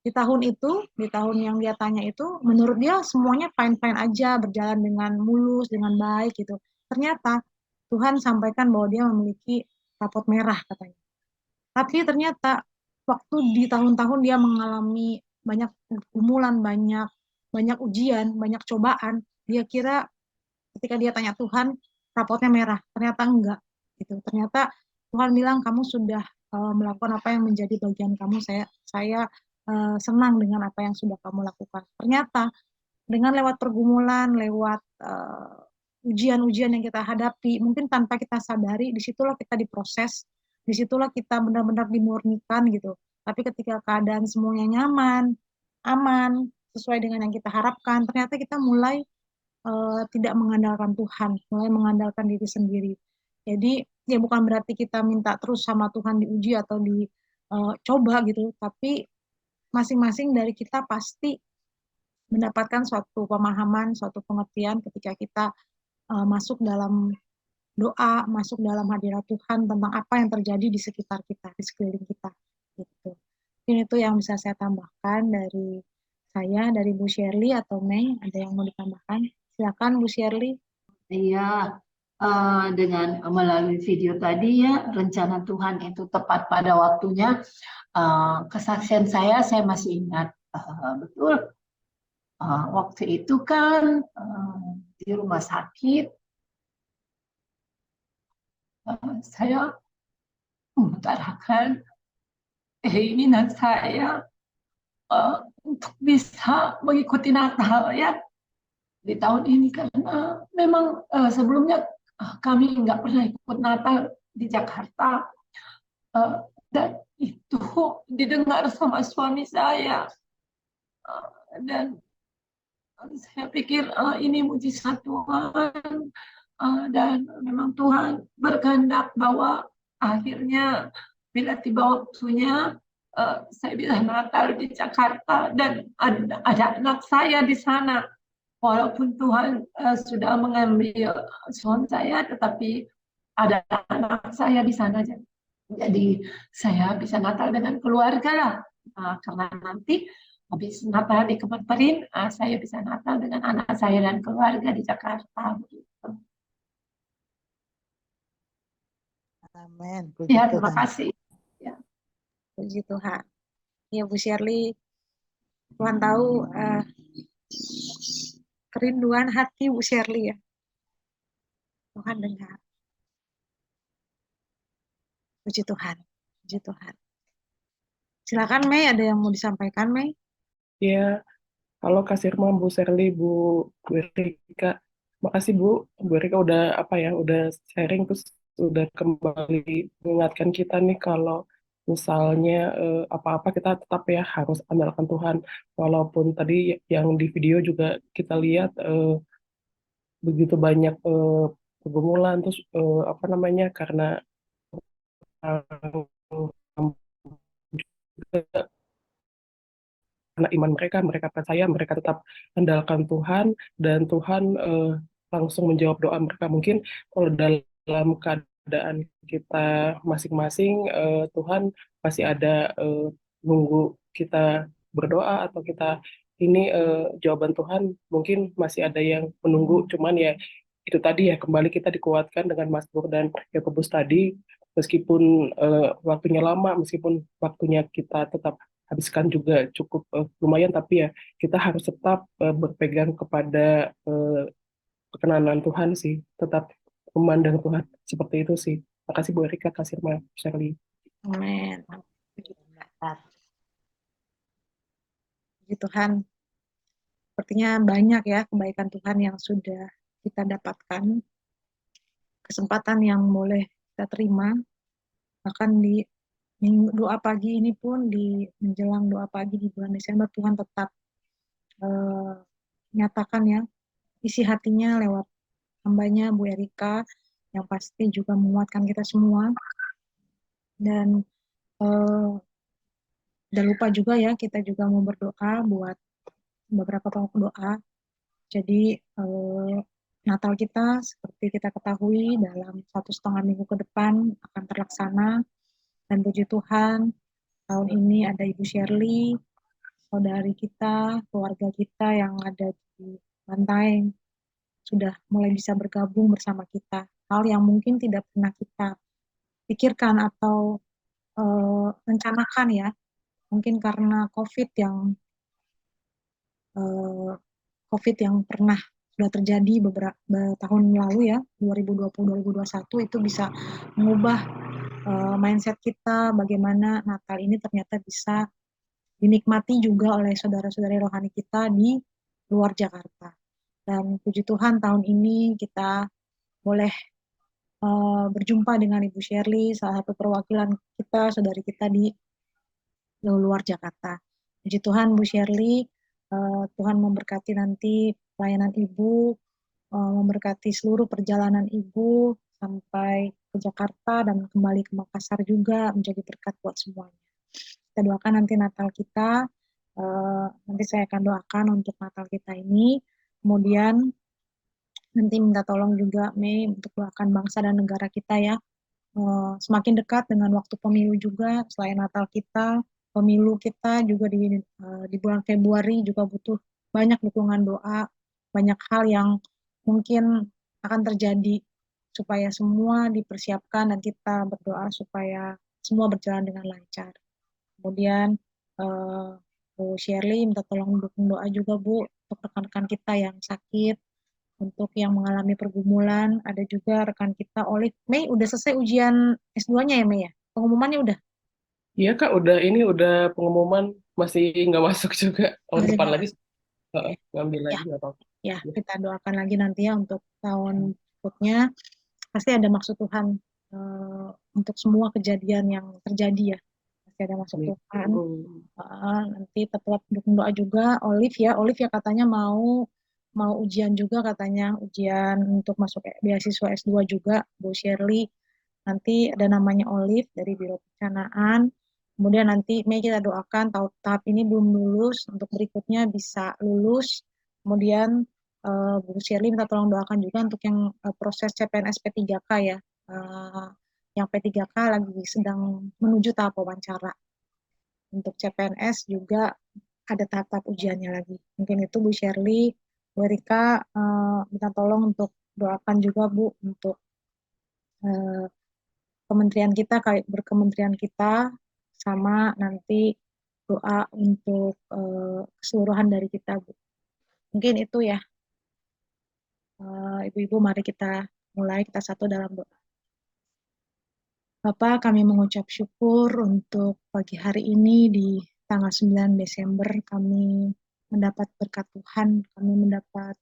Di tahun yang dia tanya itu, menurut dia semuanya fine-fine aja, berjalan dengan mulus, dengan baik gitu. Ternyata Tuhan sampaikan bahwa dia memiliki rapot merah katanya. Tapi ternyata waktu di tahun-tahun dia mengalami banyak pergumulan, banyak ujian, banyak cobaan, dia kira ketika dia tanya Tuhan, rapotnya merah. Ternyata enggak gitu. Ternyata Tuhan bilang kamu sudah melakukan apa yang menjadi bagian kamu. Saya senang dengan apa yang sudah kamu lakukan. Ternyata dengan lewat pergumulan, lewat ujian-ujian yang kita hadapi, mungkin tanpa kita sadari, disitulah kita diproses, disitulah kita benar-benar dimurnikan gitu. Tapi ketika keadaan semuanya nyaman, aman, sesuai dengan yang kita harapkan, ternyata kita mulai tidak mengandalkan Tuhan, mulai mengandalkan diri sendiri. Jadi ya bukan berarti kita minta terus sama Tuhan diuji atau dicoba gitu, tapi masing-masing dari kita pasti mendapatkan suatu pemahaman, suatu pengertian ketika kita masuk dalam doa, masuk dalam hadirat Tuhan tentang apa yang terjadi di sekitar kita, di sekeliling kita. Gitu. Ini itu yang bisa saya tambahkan dari saya, dari Bu Shirley atau Mei. Ada yang mau ditambahkan? Silakan Bu Shirley. Iya, dengan melalui video tadi ya, rencana Tuhan itu tepat pada waktunya. Kesaksian saya masih ingat betul. Waktu itu kan di rumah sakit, saya mengutarakan keinginan saya untuk bisa mengikuti Natal ya di tahun ini, karena memang sebelumnya kami nggak pernah ikut Natal di Jakarta, dan itu didengar sama suami saya, dan saya pikir ini mujizat Tuhan, dan memang Tuhan berkehendak bahwa akhirnya bila tiba waktunya saya bisa Natal di Jakarta dan ada anak saya di sana. Walaupun Tuhan sudah mengambil suami saya, tetapi ada anak saya di sana. Jadi saya bisa Natal dengan keluarga lah, karena nanti habis Natal di Kemenperin, saya bisa Natal dengan anak saya dan keluarga di Jakarta. Begitu. Amin. Ya, terima kasih. Ya. Puji Tuhan. Ya Bu Shirley, Tuhan tahu kerinduan hati Bu Shirley ya. Tuhan dengar. Puji Tuhan. Puji Tuhan. Silakan Mei, ada yang mau disampaikan Mei? Ya, halo Kak Sirma, Bu Shirley, Bu Erika. Makasih Bu Erika udah udah sharing, terus udah kembali mengingatkan kita nih kalau misalnya apa-apa kita tetap ya harus andalkan Tuhan. Walaupun tadi yang di video juga kita lihat begitu banyak pergumulan, terus apa namanya, karena karena iman mereka, mereka percaya, mereka tetap andalkan Tuhan, dan Tuhan langsung menjawab doa mereka. Mungkin kalau dalam keadaan kita masing-masing, Tuhan masih ada nunggu kita berdoa, atau kita ini jawaban Tuhan mungkin masih ada yang menunggu. Cuman ya itu tadi ya, kembali kita dikuatkan dengan Mazmur dan Yakobus tadi, meskipun waktunya lama, meskipun waktunya kita tetap habiskan juga cukup lumayan, tapi ya kita harus tetap berpegang kepada kekenalan Tuhan sih, tetap memandang Tuhan, seperti itu sih. Makasih Bu Erika, Kak Sirma, Shirley. Amin. Puji Tuhan, sepertinya banyak ya kebaikan Tuhan yang sudah kita dapatkan, kesempatan yang boleh kita terima, bahkan di doa pagi ini pun, di menjelang doa pagi di bulan Desember, Tuhan tetap nyatakan ya isi hatinya lewat hambanya Bu Erika, yang pasti juga menguatkan kita semua. Dan jangan lupa juga ya, kita juga mau berdoa buat beberapa pokok doa. Jadi Natal kita seperti kita ketahui dalam 1,5 minggu ke depan akan terlaksana, dan puji Tuhan tahun ini ada Ibu Shirley, saudari kita, keluarga kita yang ada di Bantaeng, sudah mulai bisa bergabung bersama kita. Hal yang mungkin tidak pernah kita pikirkan atau rencanakan ya, mungkin karena COVID yang pernah sudah terjadi beberapa tahun lalu ya, 2020-2021, itu bisa mengubah mindset kita bagaimana Natal ini ternyata bisa dinikmati juga oleh saudara-saudari rohani kita di luar Jakarta. Dan puji Tuhan tahun ini kita boleh berjumpa dengan Ibu Shirley, salah satu perwakilan kita, saudari kita di luar Jakarta. Puji Tuhan Bu Shirley, Tuhan memberkati nanti pelayanan Ibu, memberkati seluruh perjalanan Ibu sampai ke Jakarta dan kembali ke Makassar juga, menjadi berkat buat semuanya. Kita doakan nanti Natal kita, nanti saya akan doakan untuk Natal kita ini, kemudian nanti minta tolong juga Mei untuk doakan bangsa dan negara kita ya, semakin dekat dengan waktu pemilu juga. Selain Natal kita, pemilu kita juga di bulan Februari juga butuh banyak dukungan doa, banyak hal yang mungkin akan terjadi, supaya semua dipersiapkan dan kita berdoa supaya semua berjalan dengan lancar. Kemudian Bu Shirley minta tolong dukung doa juga Bu untuk rekan-rekan kita yang sakit, untuk yang mengalami pergumulan. Ada juga rekan kita Olive. Mei udah selesai ujian S2-nya ya Mei ya? Pengumumannya udah? Iya Kak, udah pengumuman, masih nggak masuk juga. Tahun Masih depan nggak lagi masuk? ngambil Ya, lagi nggak apa-apa. ya kita doakan lagi nanti ya untuk tahun berikutnya. Pasti ada maksud Tuhan untuk semua kejadian yang terjadi ya. Pasti ada maksud Tuhan. Nanti tetap dukung doa juga Olive ya katanya mau ujian juga, katanya ujian untuk masuk beasiswa S2 juga Bu Shirley. Nanti ada namanya Olive dari Biro Perencanaan. Kemudian nanti Mei kita doakan tahap ini belum lulus, untuk berikutnya bisa lulus. Kemudian Bu Shirley minta tolong doakan juga untuk yang proses CPNS P3K ya. Yang P3K lagi sedang menuju tahap wawancara. Untuk CPNS juga ada tahap-tahap ujiannya lagi. Mungkin itu Bu Shirley. Bu Erika minta tolong untuk doakan juga Bu untuk kementerian kita, kayak berkementerian kita, sama nanti doa untuk keseluruhan dari kita Bu. Mungkin itu ya. Ibu-ibu, mari kita mulai, kita satu dalam doa. Bapak, kami mengucap syukur untuk pagi hari ini di tanggal 9 Desember kami mendapat berkat Tuhan, kami mendapat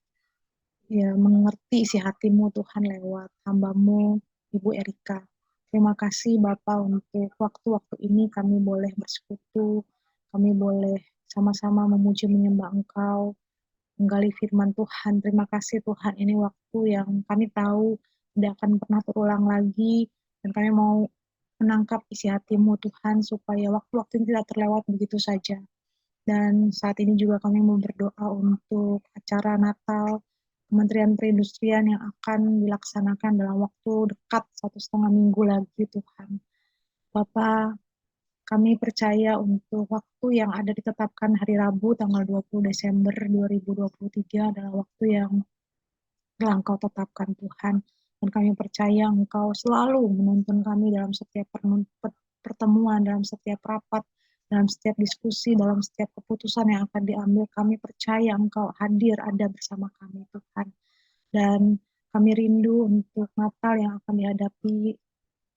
ya mengerti isi hatimu Tuhan lewat hambamu Ibu Erika. Terima kasih Bapak untuk waktu-waktu ini kami boleh bersekutu, kami boleh sama-sama memuji menyembah Engkau. menggali firman Tuhan. Terima kasih Tuhan, ini waktu yang kami tahu tidak akan pernah terulang lagi, dan kami mau menangkap isi hati-Mu Tuhan, supaya waktu-waktu ini tidak terlewat begitu saja. Dan saat ini juga kami mau berdoa untuk acara Natal Kementerian Perindustrian yang akan dilaksanakan dalam waktu dekat 1,5 minggu lagi Tuhan. Bapak, kami percaya untuk waktu yang ada ditetapkan hari Rabu tanggal 20 Desember 2023 adalah waktu yang telah Engkau tetapkan Tuhan. Dan kami percaya Engkau selalu menuntun kami dalam setiap pertemuan, dalam setiap rapat, dalam setiap diskusi, dalam setiap keputusan yang akan diambil. Kami percaya Engkau hadir, ada bersama kami Tuhan. Dan kami rindu untuk Natal yang akan dihadapi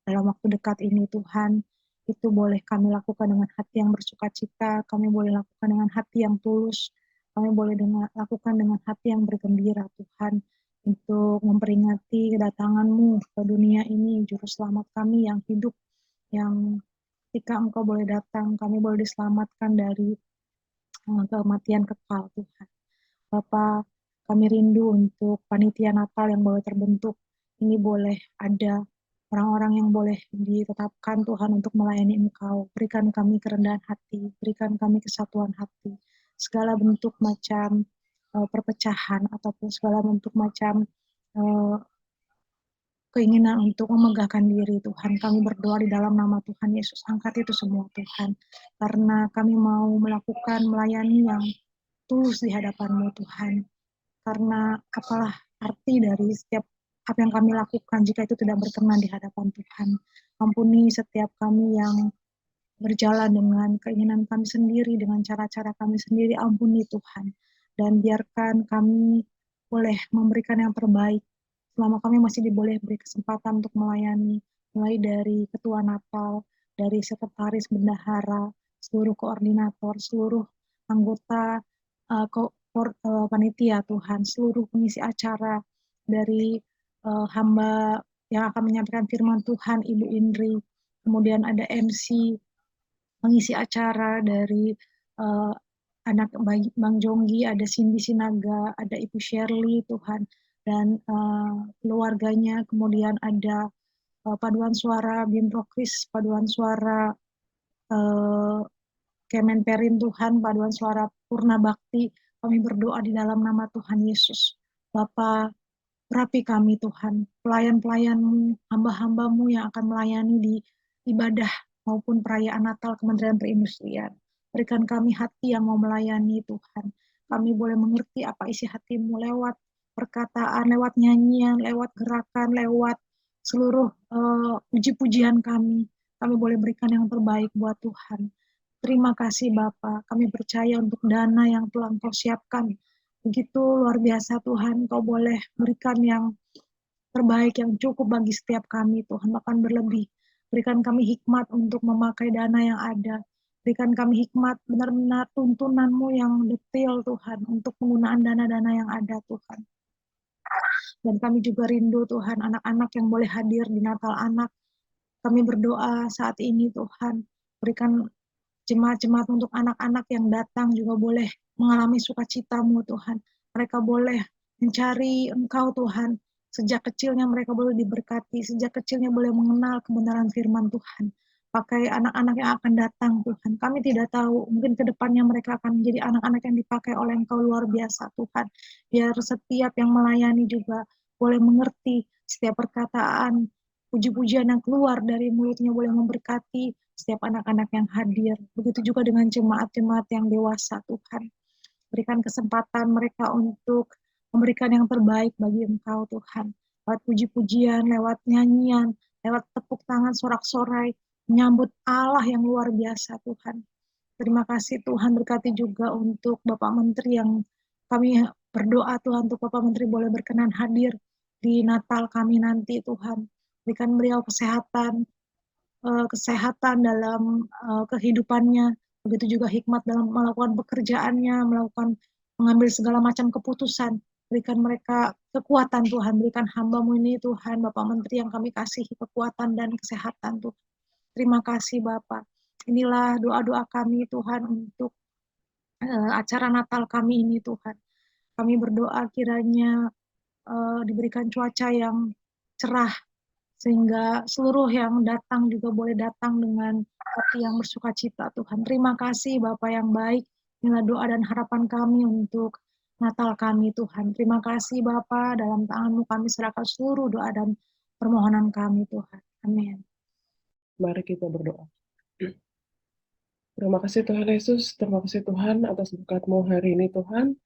dalam waktu dekat ini Tuhan. Itu boleh kami lakukan dengan hati yang bersuka cita, kami boleh lakukan dengan hati yang tulus, kami boleh lakukan dengan hati yang bergembira Tuhan, untuk memperingati kedatangan-Mu ke dunia ini, Juru Selamat kami yang hidup, yang ketika Engkau boleh datang, kami boleh diselamatkan dari kematian kekal Tuhan. Bapa, kami rindu untuk panitia Natal yang boleh terbentuk, ini boleh ada orang-orang yang boleh ditetapkan Tuhan untuk melayani Engkau. Berikan kami kerendahan hati, berikan kami kesatuan hati. Segala bentuk macam perpecahan ataupun segala bentuk macam keinginan untuk memegahkan diri Tuhan. Kami berdoa di dalam nama Tuhan Yesus. Angkat itu semua Tuhan. Karena kami mau melakukan melayani yang tulus di hadapan-Mu Tuhan. Karena apalah arti dari setiap apa yang kami lakukan jika itu tidak berkenan di hadapan Tuhan. Ampuni setiap kami yang berjalan dengan keinginan kami sendiri, dengan cara-cara kami sendiri. Ampuni Tuhan. Dan biarkan kami boleh memberikan yang terbaik selama kami masih boleh beri kesempatan untuk melayani, mulai dari ketua Natal, dari sekretaris bendahara, seluruh koordinator, seluruh anggota panitia Tuhan, seluruh pengisi acara, dari hamba yang akan menyampaikan firman Tuhan, Ibu Indri, kemudian ada MC, pengisi acara dari anak Bang Jonggi, ada Cindy Sinaga, ada Ibu Shirley Tuhan, dan keluarganya, kemudian ada paduan suara Bimprokris, paduan suara Kemenperin Tuhan, paduan suara Purna Bakti. Kami berdoa di dalam nama Tuhan Yesus. Bapa, berapi kami Tuhan, pelayan-pelayan-Mu, hamba-hamba-Mu yang akan melayani di ibadah maupun perayaan Natal Kementerian Perindustrian. Berikan kami hati yang mau melayani Tuhan. Kami boleh mengerti apa isi hati-Mu lewat perkataan, lewat nyanyian, lewat gerakan, lewat seluruh puji-pujian kami. Kami boleh berikan yang terbaik buat Tuhan. Terima kasih Bapa, kami percaya untuk dana yang telah Engkau siapkan. Begitu luar biasa Tuhan, Engkau boleh berikan yang terbaik, yang cukup bagi setiap kami Tuhan, bahkan berlebih. Berikan kami hikmat untuk memakai dana yang ada. Berikan kami hikmat, benar-benar tuntunan-Mu yang detail Tuhan, untuk penggunaan dana-dana yang ada Tuhan. Dan kami juga rindu Tuhan, anak-anak yang boleh hadir di Natal Anak. Kami berdoa saat ini Tuhan, berikan jemaat-jemaat untuk anak-anak yang datang juga boleh mengalami sukacita-Mu Tuhan. Mereka boleh mencari Engkau Tuhan. Sejak kecilnya mereka boleh diberkati, sejak kecilnya boleh mengenal kebenaran firman Tuhan. Pakai anak-anak yang akan datang Tuhan. Kami tidak tahu, mungkin ke depannya mereka akan menjadi anak-anak yang dipakai oleh Engkau luar biasa Tuhan. Biar setiap yang melayani juga boleh mengerti setiap perkataan, puji-pujian yang keluar dari mulutnya boleh memberkati setiap anak-anak yang hadir. Begitu juga dengan jemaat-jemaat yang dewasa Tuhan. Berikan kesempatan mereka untuk memberikan yang terbaik bagi Engkau Tuhan. Lewat puji-pujian, lewat nyanyian, lewat tepuk tangan sorak-sorai, menyambut Allah yang luar biasa Tuhan. Terima kasih Tuhan, berkati juga untuk Bapak Menteri yang kami berdoa Tuhan untuk Bapak Menteri boleh berkenan hadir di Natal kami nanti Tuhan. Berikan beliau kesehatan dalam kehidupannya, begitu juga hikmat dalam melakukan pekerjaannya, mengambil segala macam keputusan. Berikan mereka kekuatan Tuhan, berikan hamba-Mu ini Tuhan, Bapak Menteri yang kami kasihi kekuatan dan kesehatan Tuhan. Terima kasih Bapak. Inilah doa-doa kami Tuhan untuk acara Natal kami ini Tuhan. Kami berdoa kiranya diberikan cuaca yang cerah, sehingga seluruh yang datang juga boleh datang dengan hati yang bersuka cita, Tuhan. Terima kasih Bapa yang baik, inilah doa dan harapan kami untuk Natal kami, Tuhan. Terima kasih Bapa, dalam tangan-Mu kami serahkan seluruh doa dan permohonan kami, Tuhan. Amin. Mari kita berdoa. Terima kasih Tuhan Yesus, terima kasih Tuhan atas berkat-Mu hari ini Tuhan.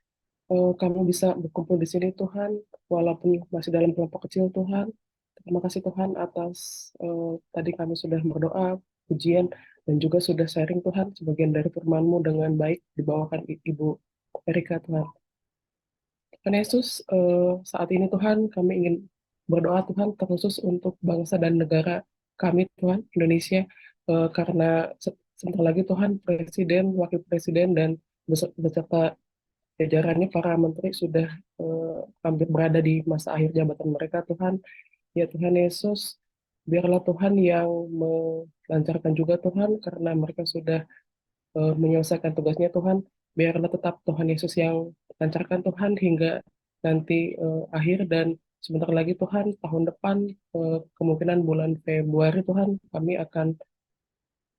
Kami bisa berkumpul di sini Tuhan, walaupun masih dalam kelompok kecil Tuhan. Terima kasih Tuhan atas tadi kami sudah berdoa, pujian, dan juga sudah sharing Tuhan sebagian dari firman-Mu dengan baik dibawakan Ibu Erika Tuhan. Tuhan Yesus, saat ini Tuhan kami ingin berdoa Tuhan terkhusus untuk bangsa dan negara kami Tuhan, Indonesia, karena sebentar lagi Tuhan Presiden, Wakil Presiden, dan beserta jajarannya para menteri sudah hampir berada di masa akhir jabatan mereka Tuhan. Ya Tuhan Yesus, biarlah Tuhan yang melancarkan juga Tuhan, karena mereka sudah menyelesaikan tugasnya Tuhan. Biarlah tetap Tuhan Yesus yang lancarkan Tuhan hingga nanti akhir, dan sebentar lagi Tuhan tahun depan kemungkinan bulan Februari Tuhan kami akan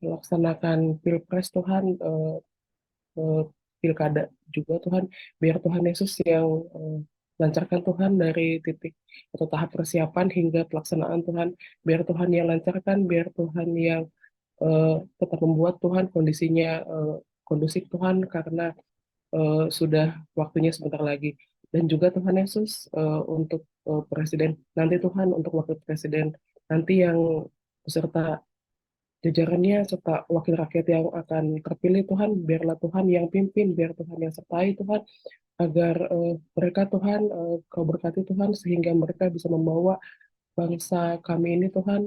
melaksanakan Pilpres Tuhan, pilkada juga Tuhan. Biar Tuhan Yesus yang lancarkan Tuhan dari titik atau tahap persiapan hingga pelaksanaan Tuhan. Biar Tuhan yang lancarkan, biar Tuhan yang tetap membuat Tuhan kondisinya kondusif Tuhan, karena sudah waktunya sebentar lagi. Dan juga Tuhan Yesus untuk presiden nanti Tuhan, untuk wakil presiden nanti yang beserta jajarannya serta wakil rakyat yang akan terpilih Tuhan, biarlah Tuhan yang pimpin, biar Tuhan yang sertai Tuhan, agar mereka Tuhan Kau berkati Tuhan, sehingga mereka bisa membawa bangsa kami ini Tuhan,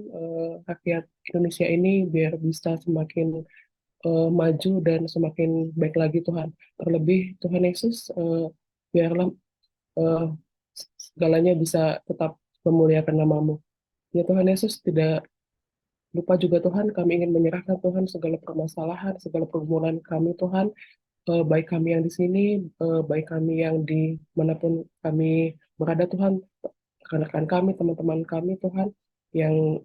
rakyat Indonesia ini biar bisa semakin maju dan semakin baik lagi Tuhan. Terlebih Tuhan Yesus, biarlah segalanya bisa tetap memuliakan nama-Mu. Ya Tuhan Yesus, tidak lupa juga Tuhan, kami ingin menyerahkan Tuhan segala permasalahan, segala pergumulan kami Tuhan, baik kami yang di sini, baik kami yang di manapun kami berada Tuhan, rekan-rekan kami, teman-teman kami Tuhan, yang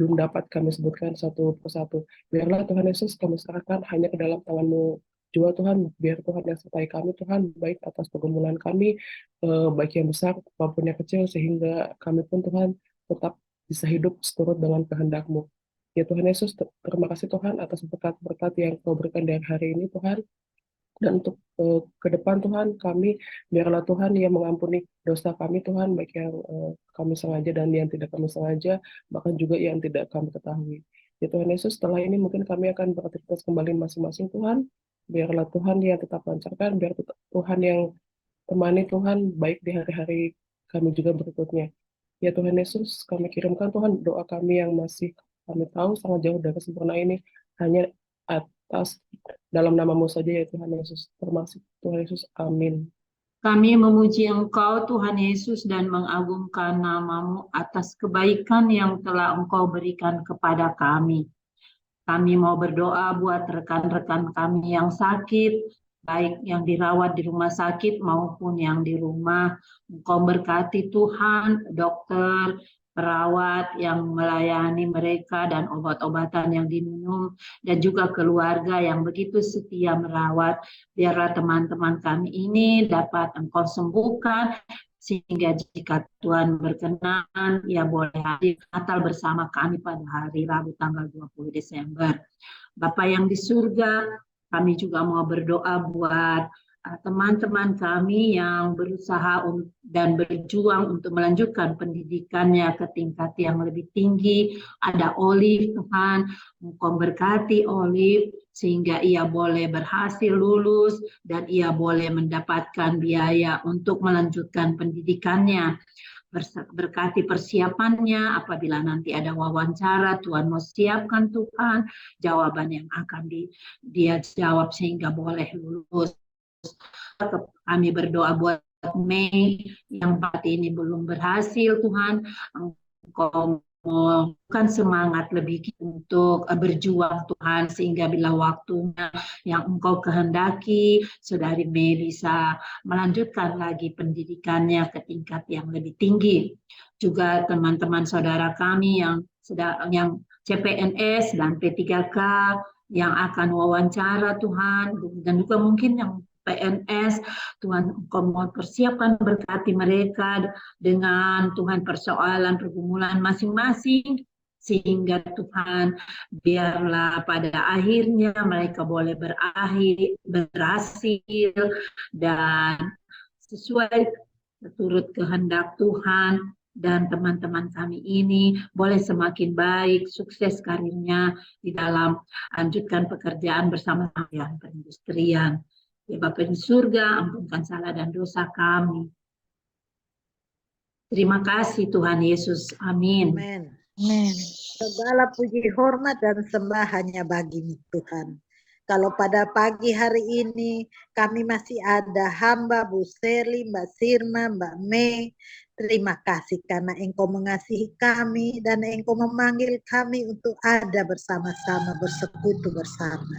belum dapat kami sebutkan satu persatu. Biarlah Tuhan Yesus kami serahkan hanya ke dalam tangan-Mu jua Tuhan, biar Tuhan yang sertai kami Tuhan, baik atas pergumulan kami, baik yang besar maupun yang kecil, sehingga kami pun Tuhan tetap bisa hidup seturut dengan kehendak-Mu. Ya Tuhan Yesus, terima kasih Tuhan atas berkat-berkat yang Kau berikan dari hari ini Tuhan. Dan untuk ke depan Tuhan, kami biarlah Tuhan yang mengampuni dosa kami Tuhan, baik yang kami sengaja dan yang tidak kami sengaja, bahkan juga yang tidak kami ketahui. Ya Tuhan Yesus, setelah ini mungkin kami akan beraktivitas kembali masing-masing Tuhan. Biarlah Tuhan yang tetap lancarkan, biar Tuhan yang temani Tuhan, baik di hari-hari kami juga berikutnya. Ya Tuhan Yesus, kami kirimkan Tuhan doa kami yang masih kami tahu sangat jauh dari sempurna ini, hanya atas dalam nama-Mu saja ya Tuhan Yesus. Terima kasih Tuhan Yesus. Amin. Kami memuji Engkau Tuhan Yesus dan mengagungkan nama-Mu atas kebaikan yang telah Engkau berikan kepada kami. Kami mau berdoa buat rekan-rekan kami yang sakit, baik yang dirawat di rumah sakit maupun yang di rumah. Engkau berkati Tuhan, dokter, perawat yang melayani mereka dan obat-obatan yang diminum, dan juga keluarga yang begitu setia merawat. Biarlah teman-teman kami ini dapat Engkau sembuhkan, sehingga jika Tuhan berkenan, ia boleh hadir Natal bersama kami pada hari Rabu tanggal 20 Desember. Bapa yang di surga, kami juga mau berdoa buat teman-teman kami yang berusaha dan berjuang untuk melanjutkan pendidikannya ke tingkat yang lebih tinggi. Ada Olive Tuhan, Engkau berkati Olive sehingga ia boleh berhasil lulus dan ia boleh mendapatkan biaya untuk melanjutkan pendidikannya. Berkati persiapannya apabila nanti ada wawancara, Tuhan mau siapkan Tuhan jawaban yang akan dia jawab sehingga boleh lulus. Kami berdoa buat Mei yang saat ini belum berhasil Tuhan, Engkau bukan semangat lebih untuk berjuang Tuhan, sehingga bila waktunya yang Engkau kehendaki, Saudari Mei bisa melanjutkan lagi pendidikannya ke tingkat yang lebih tinggi. Juga teman-teman saudara kami yang CPNS dan P3K yang akan wawancara Tuhan, dan juga mungkin yang PNS, Tuhan Engkau mau persiapkan, berkati mereka dengan Tuhan persoalan pergumulan masing-masing, sehingga Tuhan biarlah pada akhirnya mereka boleh berhasil dan sesuai turut kehendak Tuhan, dan teman-teman kami ini boleh semakin baik, sukses karirnya di dalam lanjutkan pekerjaan bersama yang perindustrian. Ya Bapa di surga, ampunkan salah dan dosa kami. Terima kasih Tuhan Yesus. Amin. Amin. Amin. Segala puji, hormat, dan sembah hanya bagi-Mu Tuhan. Kalau pada pagi hari ini kami masih ada hamba Bu Seli, Mbak Sirma, Mbak Mei. Terima kasih karena Engkau mengasihi kami dan Engkau memanggil kami untuk ada bersama-sama, bersekutu bersama.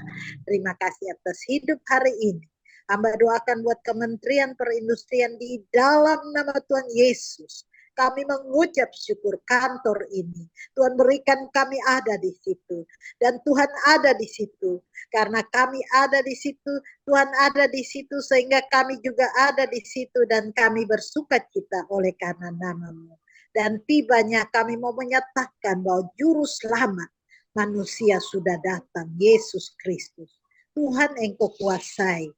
Terima kasih atas hidup hari ini. Hamba doakan buat Kementerian Perindustrian di dalam nama Tuhan Yesus. Kami mengucap syukur kantor ini. Tuhan berikan kami ada di situ. Dan Tuhan ada di situ. Karena kami ada di situ, Tuhan ada di situ sehingga kami juga ada di situ. Dan kami bersukacita oleh karena nama-Mu. Dan tibanya kami mau menyatakan bahwa juru selamat manusia sudah datang, Yesus Kristus. Tuhan Engkau kuasai.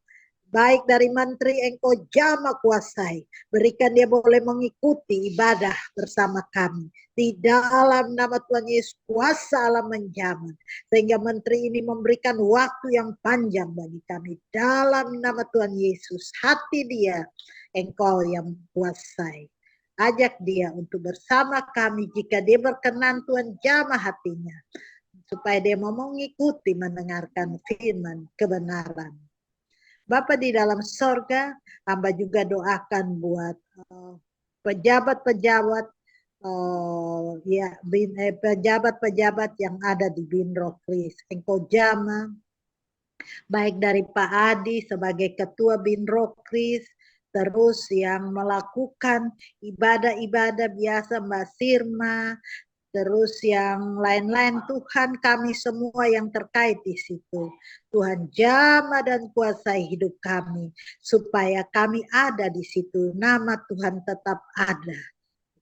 Baik dari menteri Engkau jamah kuasai. Berikan dia boleh mengikuti ibadah bersama kami. Di dalam nama Tuhan Yesus kuasa Allah menjamah. Sehingga menteri ini memberikan waktu yang panjang bagi kami. Dalam nama Tuhan Yesus. Hati dia Engkau yang kuasai. Ajak dia untuk bersama kami. Jika dia berkenan Tuhan jamah hatinya. Supaya dia mau mengikuti mendengarkan firman kebenaran. Bapa di dalam sorga, hamba juga doakan buat pejabat-pejabat pejabat-pejabat yang ada di Binro Kris. Engkau jamah, baik dari Pak Adi sebagai Ketua Binro Kris, terus yang melakukan ibadah-ibadah biasa Mbak Sirma, terus yang lain-lain. Tuhan kami semua yang terkait di situ. Tuhan jamah dan kuasai hidup kami. Supaya kami ada di situ. Nama Tuhan tetap ada.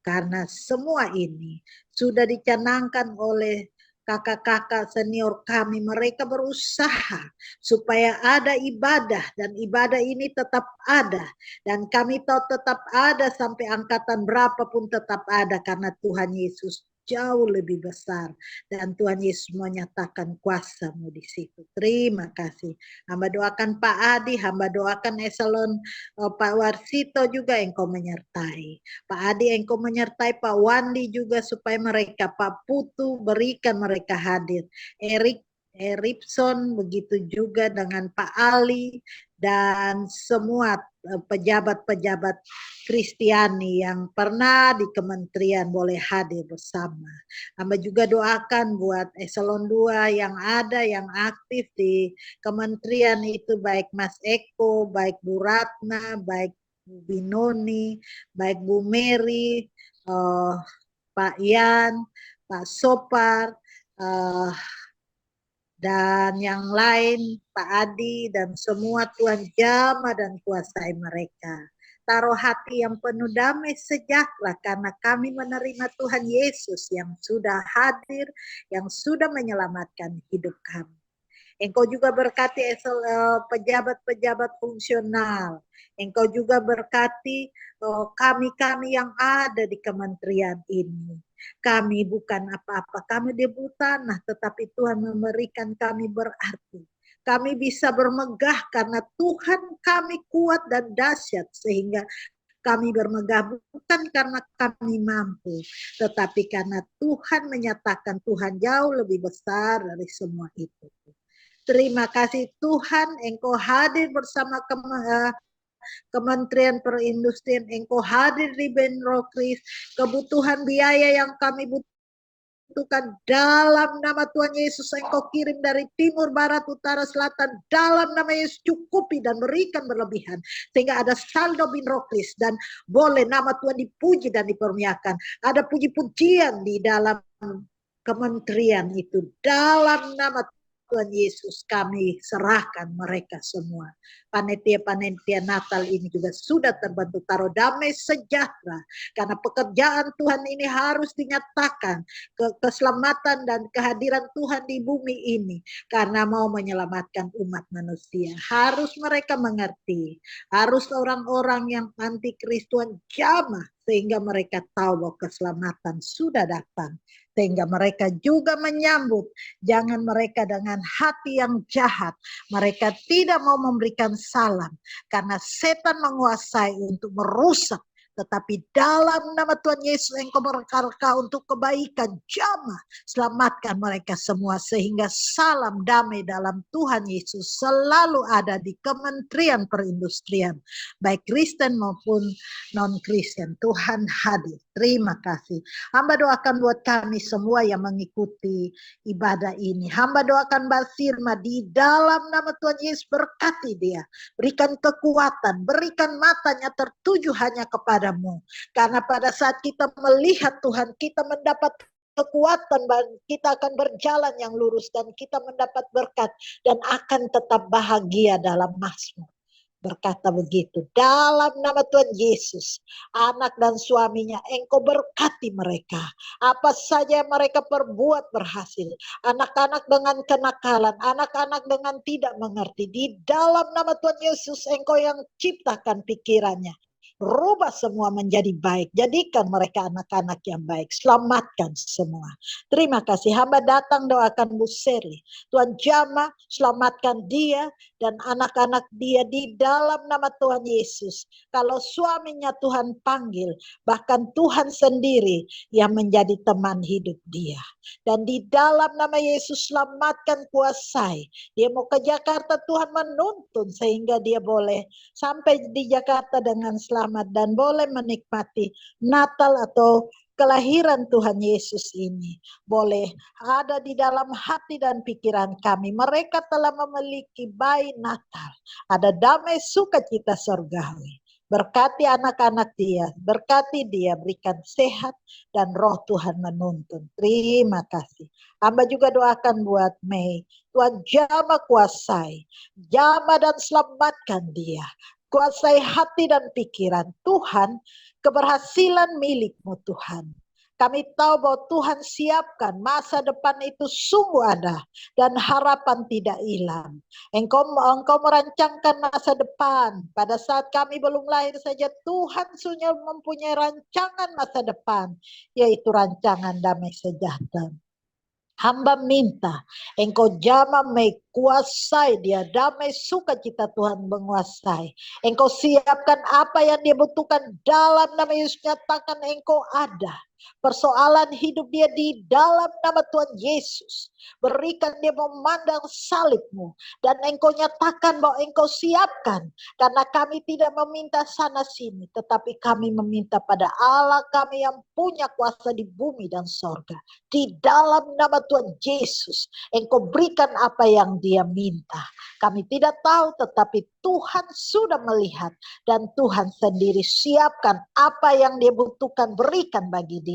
Karena semua ini sudah dicanangkan oleh kakak-kakak senior kami. Mereka berusaha supaya ada ibadah. Dan ibadah ini tetap ada. Dan kami tahu tetap ada sampai angkatan berapapun tetap ada. Karena Tuhan Yesus jauh lebih besar. Dan Tuhan Yesus menyatakan kuasa-Mu di situ. Terima kasih. Hamba doakan Pak Adi, hamba doakan eselon Pak Warsito juga Engkau menyertai. Pak Adi Engkau menyertai Pak Wandi juga supaya mereka, Pak Putu berikan mereka hadir. Erikson begitu juga dengan Pak Ali dan semua pejabat-pejabat Kristiani yang pernah di kementerian boleh hadir bersama. Hamba juga doakan buat eselon 2 yang ada, yang aktif di kementerian itu, baik Mas Eko, baik Bu Ratna, baik Bu Binoni, baik Bu Mary, Pak Yan, Pak Sopar, dan yang lain, Pak Adi, dan semua Tuhan jamah dan kuasai mereka. Taruh hati yang penuh damai sejahtera karena kami menerima Tuhan Yesus yang sudah hadir, yang sudah menyelamatkan hidup kami. Engkau juga berkati pejabat-pejabat fungsional. Engkau juga berkati kami-kami yang ada di kementerian ini. Kami bukan apa-apa, kami debu tanah, tetapi Tuhan memberikan kami berarti. Kami bisa bermegah karena Tuhan kami kuat dan dahsyat, sehingga kami bermegah bukan karena kami mampu, tetapi karena Tuhan menyatakan Tuhan jauh lebih besar dari semua itu. Terima kasih Tuhan, Engkau hadir bersama Kementerian Perindustrian, Engkau hadir di Binro Kris. Kebutuhan biaya yang kami butuhkan butuhkan dalam nama Tuhan Yesus. Engkau kirim dari timur, barat, utara, selatan. Dalam nama Yesus cukupi dan berikan berlebihan. Sehingga ada saldo bin roklis. Dan boleh nama Tuhan dipuji dan dipermuliakan. Ada puji-pujian di dalam kementerian itu. Dalam nama Tuhan Yesus kami serahkan mereka semua. Panitia-panitia Natal ini juga sudah terbentuk. Taruh damai sejahtera. Karena pekerjaan Tuhan ini harus dinyatakan. Keselamatan dan kehadiran Tuhan di bumi ini. Karena mau menyelamatkan umat manusia. Harus mereka mengerti. Harus orang-orang yang anti Kristuan jamah. Sehingga mereka tahu bahwa keselamatan sudah datang. Sehingga mereka juga menyambut. Jangan mereka dengan hati yang jahat. Mereka tidak mau memberikan salam. Karena setan menguasai untuk merusak. Tetapi dalam nama Tuhan Yesus engkau berkarya untuk kebaikan. Jamah selamatkan mereka semua. Sehingga salam damai dalam Tuhan Yesus selalu ada di Kementerian Perindustrian. Baik Kristen maupun non-Kristen. Tuhan hadir. Terima kasih. Hamba doakan buat kami semua yang mengikuti ibadah ini. Hamba doakan Mbak Sirma di dalam nama Tuhan Yesus, berkati dia. Berikan kekuatan, berikan matanya tertuju hanya kepadamu. Karena pada saat kita melihat Tuhan, kita mendapat kekuatan, kita akan berjalan yang lurus dan kita mendapat berkat dan akan tetap bahagia dalam Mazmur. Berkata begitu, dalam nama Tuhan Yesus, anak dan suaminya, engkau berkati mereka. Apa saja yang mereka perbuat berhasil. Anak-anak dengan kenakalan, anak-anak dengan tidak mengerti. Di dalam nama Tuhan Yesus, engkau yang ciptakan pikirannya. Rubah semua menjadi baik. Jadikan mereka anak-anak yang baik. Selamatkan semua. Terima kasih. Hamba datang doakan Bu Seri. Tuhan jamah, selamatkan dia dan anak-anak dia di dalam nama Tuhan Yesus. Kalau suaminya Tuhan panggil, bahkan Tuhan sendiri yang menjadi teman hidup dia. Dan di dalam nama Yesus selamatkan, kuasai. Dia mau ke Jakarta, Tuhan menuntun sehingga dia boleh sampai di Jakarta dengan selamat dan boleh menikmati Natal atau kelahiran Tuhan Yesus ini. Boleh ada di dalam hati dan pikiran kami. Mereka telah memiliki bayi Natal. Ada damai sukacita surgawi. Berkati anak-anak dia, berkati dia, berikan sehat dan roh Tuhan menuntun. Terima kasih. Hamba juga doakan buat Mei. Tuhan jamah, kuasai, jamah dan selamatkan dia. Kuasai hati dan pikiran Tuhan, keberhasilan milikmu Tuhan. Kami tahu bahwa Tuhan siapkan masa depan itu sungguh ada dan harapan tidak hilang. Engkau merancangkan masa depan. Pada saat kami belum lahir saja Tuhan sudah mempunyai rancangan masa depan, yaitu rancangan damai sejahtera. Hamba minta engkau jamah kuasai dia, damai sukacita Tuhan menguasai. Engkau siapkan apa yang dia butuhkan dalam nama Yesus, nyatakan engkau ada. Persoalan hidup dia di dalam nama Tuhan Yesus. Berikan dia memandang salibmu. Dan engkau nyatakan bahwa engkau siapkan. Karena kami tidak meminta sana sini. Tetapi kami meminta pada Allah kami yang punya kuasa di bumi dan sorga. Di dalam nama Tuhan Yesus. Engkau berikan apa yang dia minta. Kami tidak tahu tetapi Tuhan sudah melihat. Dan Tuhan sendiri siapkan apa yang dia butuhkan, berikan bagi dia.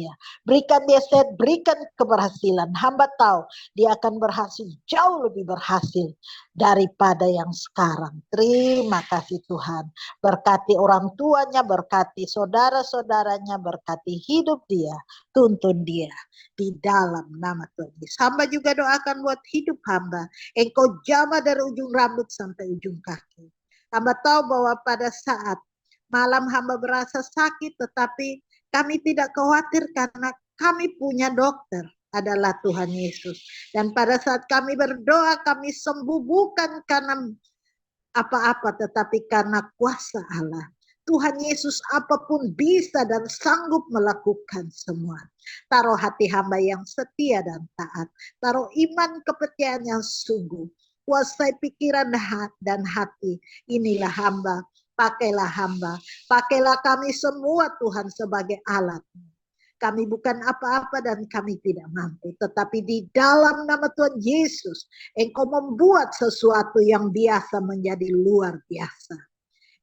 Berikan dia sehat, berikan keberhasilan. Hamba tahu dia akan berhasil, jauh lebih berhasil daripada yang sekarang. Terima kasih Tuhan. Berkati orang tuanya, berkati saudara-saudaranya, berkati hidup dia, tuntun dia di dalam nama Tuhan Yesus. Hamba juga doakan buat hidup hamba. Engkau jamah dari ujung rambut sampai ujung kaki. Hamba tahu bahwa pada saat malam hamba berasa sakit, tetapi kami tidak khawatir karena kami punya dokter adalah Tuhan Yesus. Dan pada saat kami berdoa, kami sembuh bukan karena apa-apa, tetapi karena kuasa Allah. Tuhan Yesus apapun bisa dan sanggup melakukan semua. Taruh hati hamba yang setia dan taat. Taruh iman kepercayaan yang sungguh. Kuasai pikiran dan hati. Inilah hamba. Pakailah hamba. Pakailah kami semua Tuhan sebagai alat. Kami bukan apa-apa dan kami tidak mampu. Tetapi di dalam nama Tuhan Yesus, Engkau membuat sesuatu yang biasa menjadi luar biasa.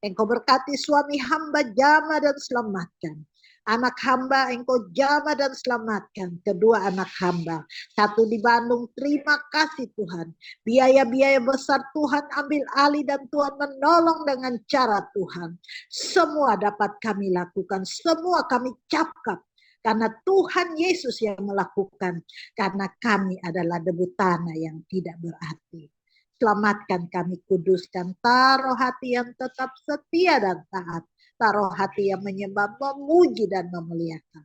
Engkau berkati suami hamba, jamah dan selamatkan. Anak hamba Engkau jamah dan selamatkan. Kedua anak hamba. Satu di Bandung, terima kasih Tuhan. Biaya-biaya besar Tuhan ambil alih dan Tuhan menolong dengan cara Tuhan. Semua dapat kami lakukan. Semua kami capkan. Karena Tuhan Yesus yang melakukan. Karena kami adalah debu tanah yang tidak berarti. Selamatkan kami, kuduskan. Taruh hati yang tetap setia dan taat. Taruh hati yang menyembah, memuji dan memuliakan.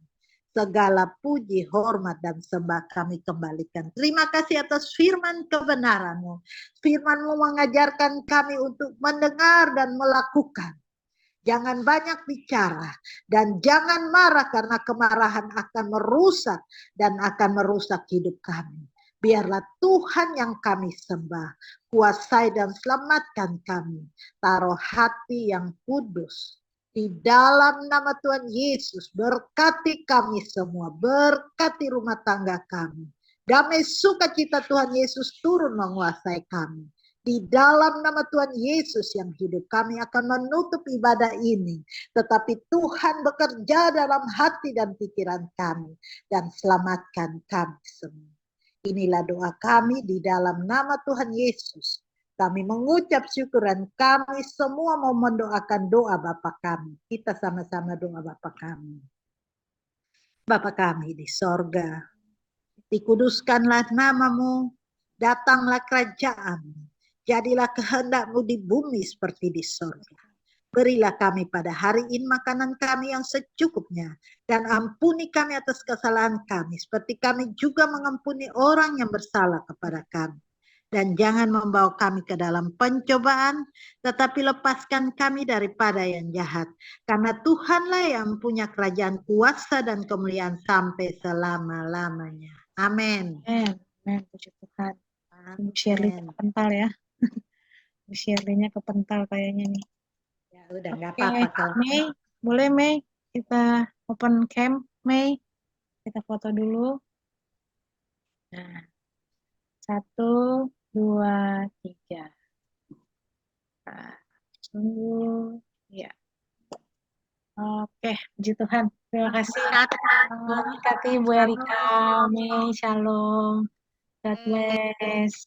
Segala puji, hormat, dan sembah kami kembalikan. Terima kasih atas firman kebenaran-Mu. Firman-Mu mengajarkan kami untuk mendengar dan melakukan. Jangan banyak bicara dan jangan marah karena kemarahan akan merusak dan akan merusak hidup kami. Biarlah Tuhan yang kami sembah, kuasai dan selamatkan kami. Taruh hati yang kudus. Di dalam nama Tuhan Yesus, berkati kami semua, berkati rumah tangga kami. Damai sukacita Tuhan Yesus turun menguasai kami. Di dalam nama Tuhan Yesus yang hidup, kami akan menutup ibadah ini. Tetapi Tuhan bekerja dalam hati dan pikiran kami. Dan selamatkan kami semua. Inilah doa kami di dalam nama Tuhan Yesus. Kami mengucap syukur dan kami semua mau mendoakan doa Bapa kami. Kita sama-sama doa Bapa kami. Bapa kami di sorga, dikuduskanlah namamu, datanglah kerajaan-Mu. Jadilah kehendak-Mu di bumi seperti di sorga. Berilah kami pada hari ini makanan kami yang secukupnya. Dan ampuni kami atas kesalahan kami. Seperti kami juga mengampuni orang yang bersalah kepada kami. Dan jangan membawa kami ke dalam pencobaan. Tetapi lepaskan kami daripada yang jahat. Karena Tuhanlah yang punya kerajaan, kuasa dan kemuliaan sampai selama-lamanya. Amin. Amin. Puji Tuhan. Ibu Shirley kepental ya. Ibu Shirley-nya kepental kayaknya nih. Ya udah nggak apa-apa kalau Mei, boleh Mei kita open cam, Mei. Kita foto dulu. Nah, 1, 2, 3. Nah, tunggu. Ya. Oke, puji Tuhan. Terima kasih. Bu Erika, Mei, Shalom. God bless.